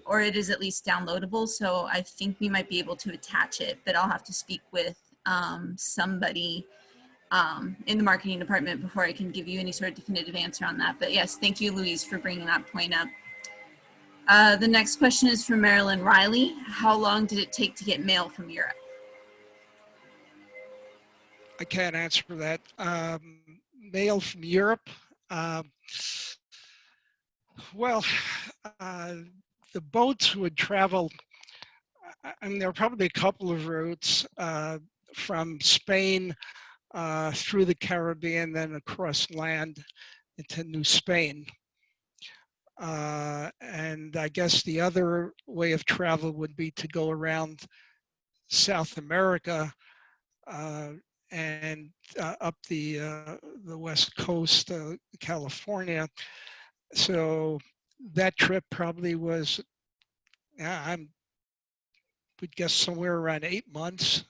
or it is at least downloadable. So I think we might be able to attach it, but I'll have to speak with somebody in the marketing department before I can give you any sort of definitive answer on that. But yes, thank you, Louise, for bringing that point up. The next question is from Marilyn Riley. How long did it take to get mail from Europe? I can't answer that. Mail from Europe. Well, the boats would travel. I mean, there were probably a couple of routes from Spain through the Caribbean, then across land into New Spain. And I guess the other way of travel would be to go around South America and up the west coast of California. So that trip probably was, I would guess, somewhere around 8 months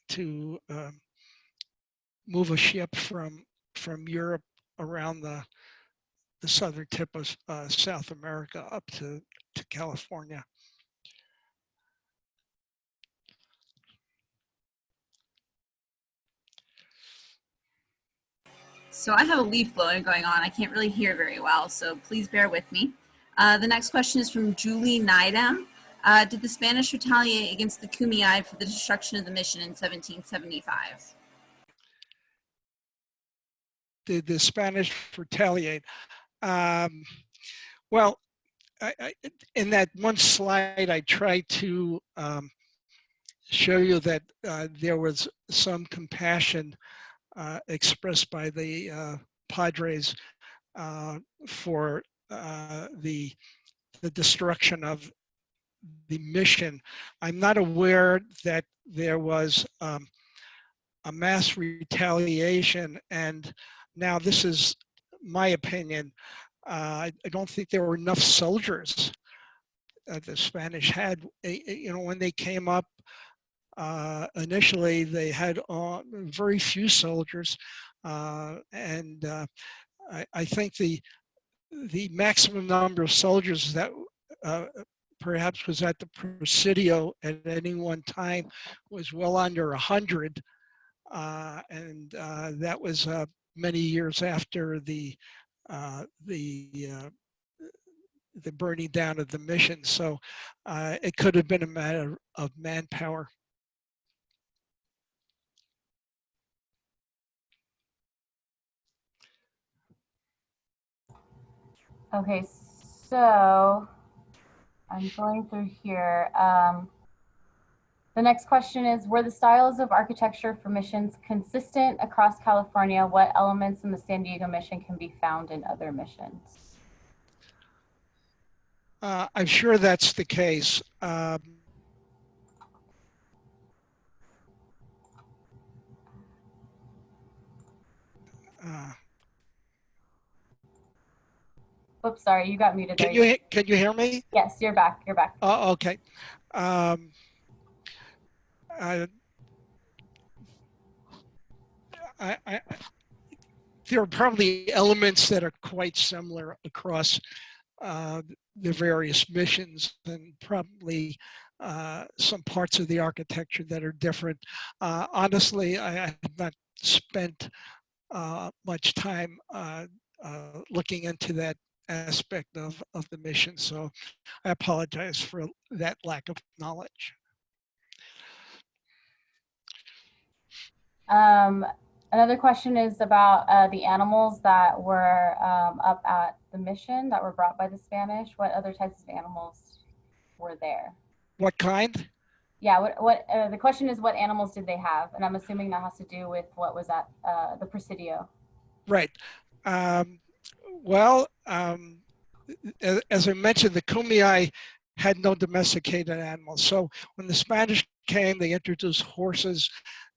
to move a ship from Europe around the southern tip of South America up to California. So I have a leaf blowing going on. I can't really hear very well, so please bear with me. The next question is from Julie Nidam. Did the Spanish retaliate against the Kumeyaay for the destruction of the mission in 1775? Did the Spanish retaliate? Well, in that one slide, I tried to show you that there was some compassion expressed by the Padres for the destruction of the mission. I'm not aware that there was a mass retaliation, and now this is my opinion. I don't think there were enough soldiers the Spanish had. When they came up initially, they had very few soldiers, and I think the maximum number of soldiers that perhaps was at the Presidio at any one time was well under 100, and that was many years after the burning down of the mission. So it could have been a matter of manpower. Okay, so I'm going through here. The next question is, were the styles of architecture for missions consistent across California? What elements in the San Diego mission can be found in other missions? I'm sure that's the case. Oops, sorry, you got muted there. Can you hear me? Yes, you're back. You're back. Oh, okay. There are probably elements that are quite similar across the various missions, and probably some parts of the architecture that are different. Honestly, I have not spent much time looking into that aspect of the mission, so I apologize for that lack of knowledge. Um, Another question is about the animals that were up at the mission that were brought by the Spanish. What other types of animals were there? What kind? Yeah, the question is what animals did they have? And I'm assuming that has to do with what was at the Presidio. Right. Um, well, as I mentioned, the Kumeyaay had no domesticated animals. So when the Spanish came, they introduced horses,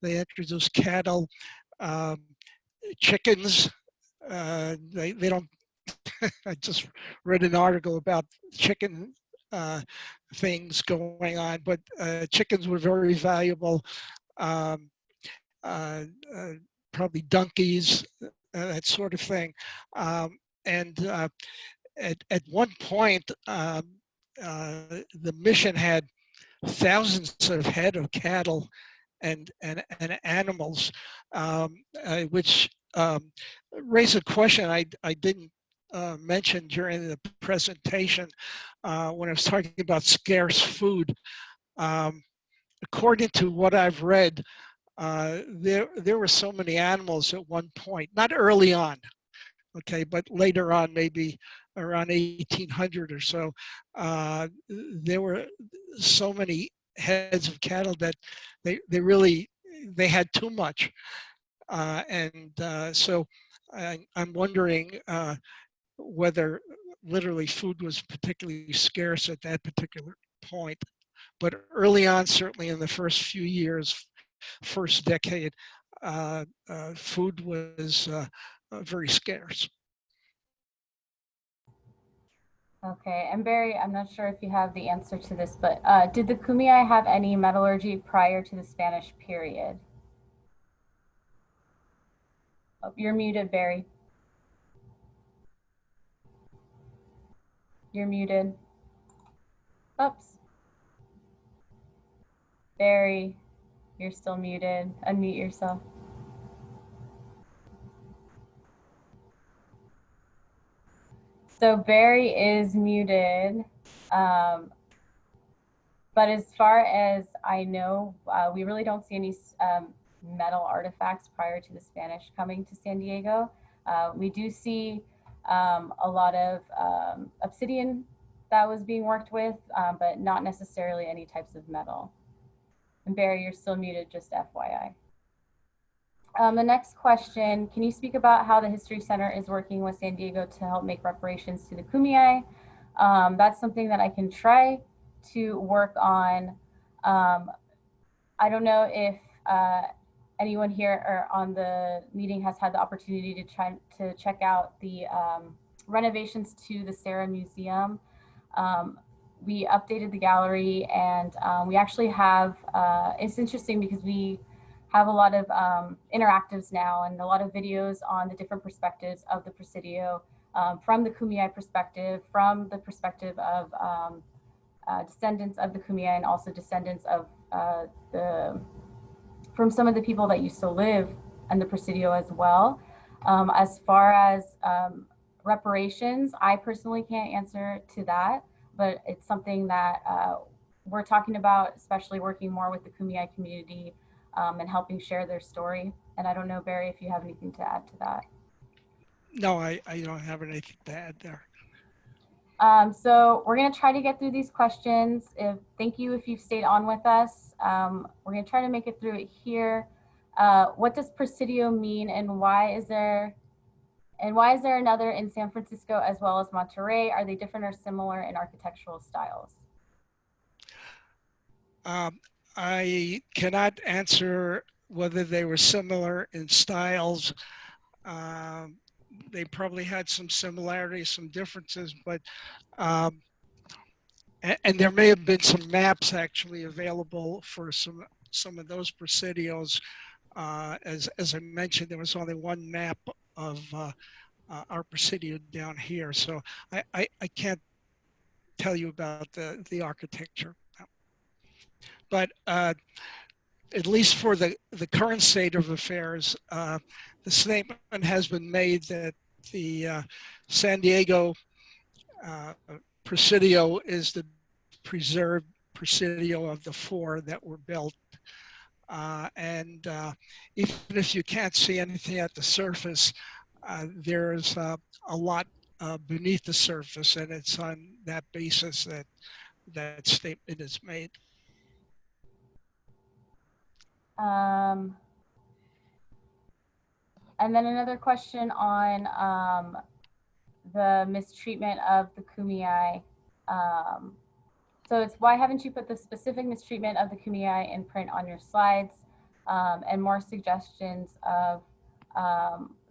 they introduced cattle, um, chickens. They don't, I just read an article about chicken uh, things going on, but chickens were very valuable. Um, uh, uh, Probably donkeys, that sort of thing. And at one point, the mission had thousands of head of cattle and animals, which raised a question I didn't mention during the presentation when I was talking about scarce food. Um, According to what I've read, there were so many animals at one point, not early on, okay, but later on, maybe around 1800 or so, there were so many heads of cattle that they had too much, so I'm wondering whether literally food was particularly scarce at that particular point. But early on, certainly in the first few years, first decade, food was very scarce. Okay, and Barry, I'm not sure if you have the answer to this, but did the Kumeyaay have any metallurgy prior to the Spanish period? Oh, you're muted, Barry. You're muted. Oops. Barry, you're still muted. Unmute yourself. So Barry is muted. But as far as I know, we really don't see any metal artifacts prior to the Spanish coming to San Diego. We do see a lot of obsidian that was being worked with, but not necessarily any types of metal. And Barry, you're still muted, just FYI. The next question, can you speak about how the History Center is working with San Diego to help make reparations to the Kumeyaay? That's something that I can try to work on. I don't know if anyone here or on the meeting has had the opportunity to try to check out the renovations to the Sarah Museum. We updated the gallery, and we actually have, it's interesting because we have a lot of interactives now and a lot of videos on the different perspectives of the Presidio, from the Kumeyaay perspective, from the perspective of descendants of the Kumeyaay, and also descendants of from some of the people that used to live in the Presidio as well. As far as reparations, I personally can't answer to that, but it's something that we're talking about, especially working more with the Kumeyaay community and helping share their story. And I don't know, Barry, if you have anything to add to that. No, I don't have anything to add there. So we're going to try to get through these questions. Thank you if you've stayed on with us. We're going to try to make it through it here. What does Presidio mean, and why is there another in San Francisco as well as Monterey? Are they different or similar in architectural styles? I cannot answer whether they were similar in styles. They probably had some similarities, some differences, but and there may have been some maps actually available for some of those presidios. As I mentioned, there was only one map of our presidio down here, so I can't tell you about the architecture. But at least for the current state of affairs, the statement has been made that the San Diego Presidio is the preserved Presidio of the four that were built And even if you can't see anything at the surface, there's a lot beneath the surface, and it's on that basis that that statement is made. Um, and then another question on the mistreatment of the Kumeyaay. So it's why haven't you put the specific mistreatment of the Kumeyaay in print on your slides, and more suggestions of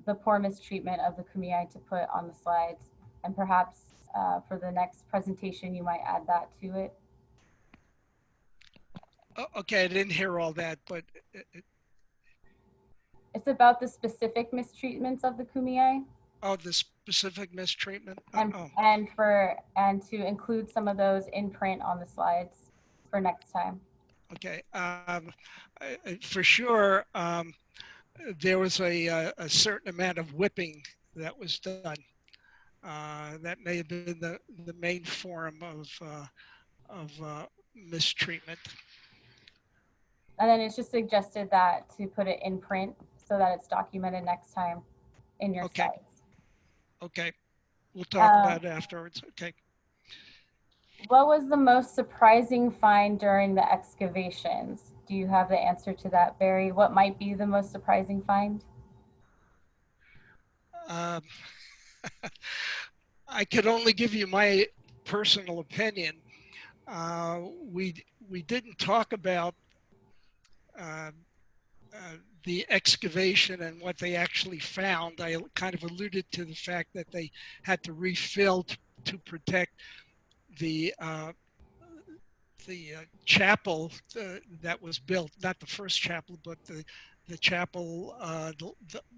the poor mistreatment of the Kumeyaay to put on the slides, and perhaps for the next presentation you might add that to it. Okay, I didn't hear all that, but It's about the specific mistreatments of the Kumeyaay, oh, the specific mistreatment. Oh, and to include some of those in print on the slides for next time. okay. For sure, there was a certain amount of whipping that was done. That may have been the main form of mistreatment. And then it's just suggested that to put it in print so that it's documented next time in your Okay. slides. Okay, we'll talk about it afterwards. Okay. What was the most surprising find during the excavations? Do you have the answer to that, Barry? What might be the most surprising find? Um, I could only give you my personal opinion. Uh, we didn't talk about uh, the excavation and what they actually found. I kind of alluded to the fact that they had to refill to protect the chapel that was built, not the first chapel, but the chapel,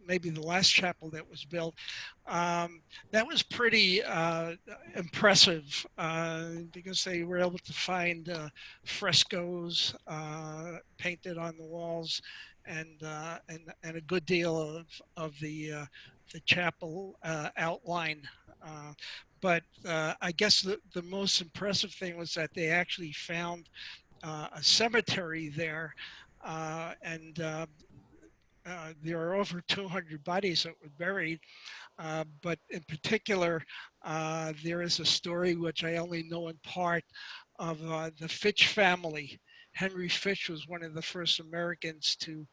maybe the last chapel that was built. That was pretty impressive because they were able to find frescoes painted on the walls, and a good deal of the chapel outline. But I guess the most impressive thing was that they actually found a cemetery there, and there are over 200 bodies that were buried. But in particular, there is a story which I only know in part of the Fitch family. Henry Fitch was one of the first Americans to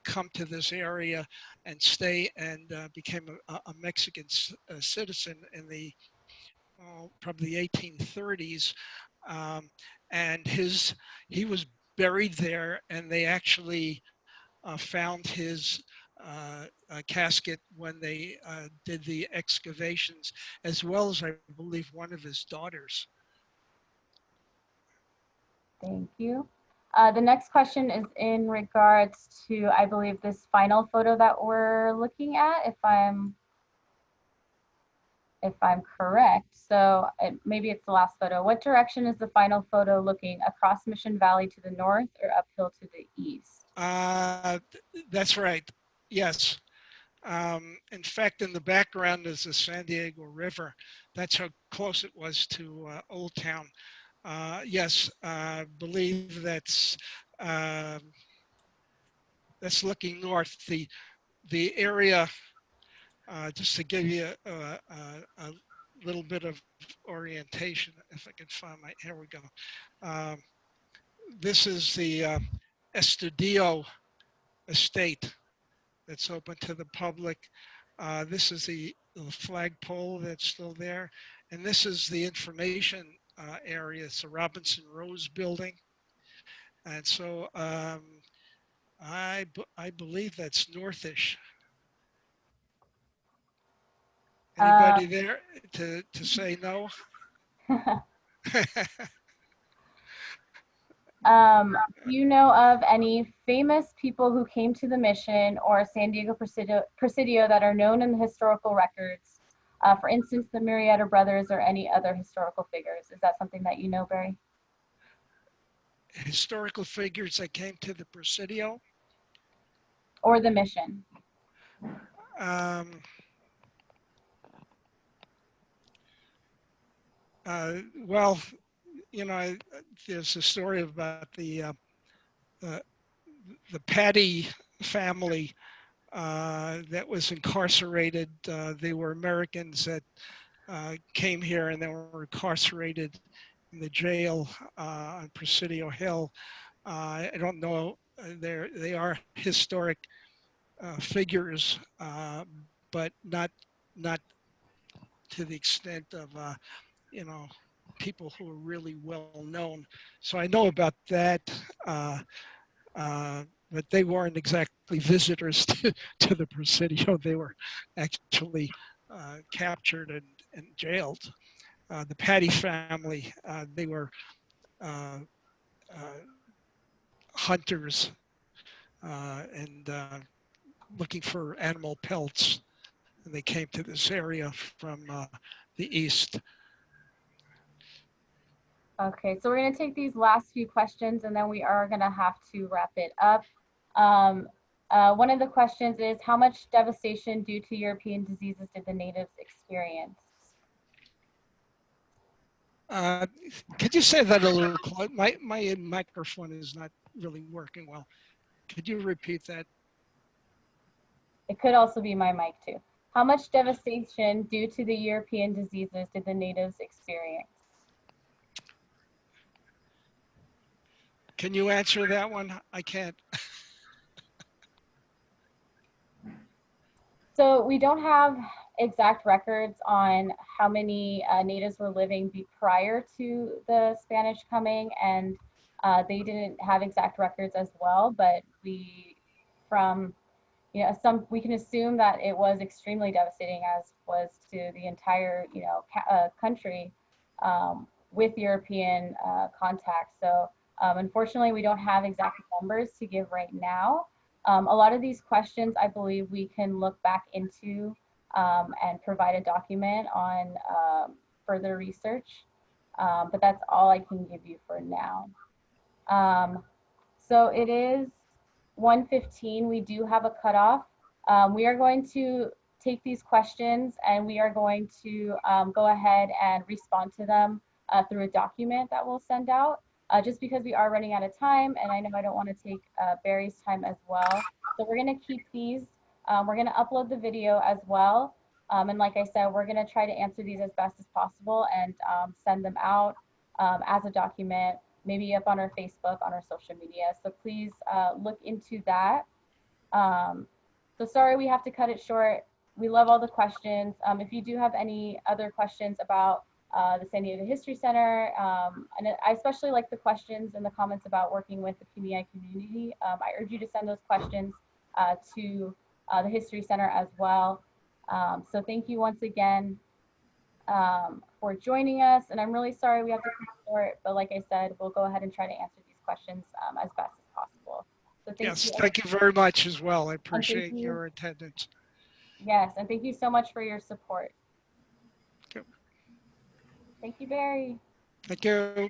come to this area and stay, and became a Mexican citizen in the probably the 1830s, and he was buried there, and they actually found his casket when they did the excavations, as well as I believe one of his daughters. Thank you. The next question is in regards to, I believe, this final photo that we're looking at, if I'm correct. So maybe it's the last photo. What direction is the final photo looking? Across Mission Valley to the north or uphill to the east? That's right. Yes. In fact, in the background is the San Diego River. That's how close it was to Old Town. Yes, I believe that's looking north. The area, just to give you a little bit of orientation, if I can find my, here we go. This is the Estudio estate that's open to the public. This is the flagpole that's still there. And this is the information area. It's the Robinson Rose building. And so I believe that's northish. Anybody there to say no? Do you know of any famous people who came to the mission or San Diego Presidio that are known in the historical records? For instance, the Murrieta brothers or any other historical figures. Is that something that you know, Barry? Historical figures that came to the Presidio? Or the mission? Well, you know, there's a story about the the Patty family that was incarcerated. They were Americans that came here and they were incarcerated in the jail on Presidio Hill. I don't know, they are historic figures, but not to the extent of you know, people who are really well known. So I know about that, but they weren't exactly visitors to the Presidio. They were actually captured and jailed. The Patty family, they were uh, uh, hunters and looking for animal pelts. And they came to this area from the east. Okay, so we're going to take these last few questions and then we are going to have to wrap it up. One of the questions is, how much devastation due to European diseases did the natives experience? Uh, could you say that a little close? My microphone is not really working well. Could you repeat that? It could also be my mic too. How much devastation due to the European diseases did the natives experience? Can you answer that one? I can't. So we don't have exact records on how many natives were living prior to the Spanish coming, and they didn't have exact records as well, but from we can assume that it was extremely devastating, as was to the entire, country with European contact. So unfortunately, we don't have exact numbers to give right now. A lot of these questions, I believe we can look back into and provide a document on further research, but that's all I can give you for now. So it is 1:15. We do have a cutoff. We are going to take these questions and we are going to go ahead and respond to them through a document that we'll send out, just because we are running out of time and I know I don't want to take Barry's time as well. So we're going to keep these. We're going to upload the video as well. And like I said, we're going to try to answer these as best as possible and send them out as a document, maybe up on our Facebook, on our social media. So please look into that. So sorry we have to cut it short. We love all the questions. If you do have any other questions about the San Diego History Center, and I especially like the questions and the comments about working with the Kumeyaay community, I urge you to send those questions to the History Center as well. So thank you once again for joining us. And I'm really sorry we have to cut it short, but like I said, we'll go ahead and try to answer these questions as best as possible. So Yes, you. thank you very much as well. I appreciate your attendance. Yes, and thank you so much for your support. Okay. Thank you, Barry. Thank you.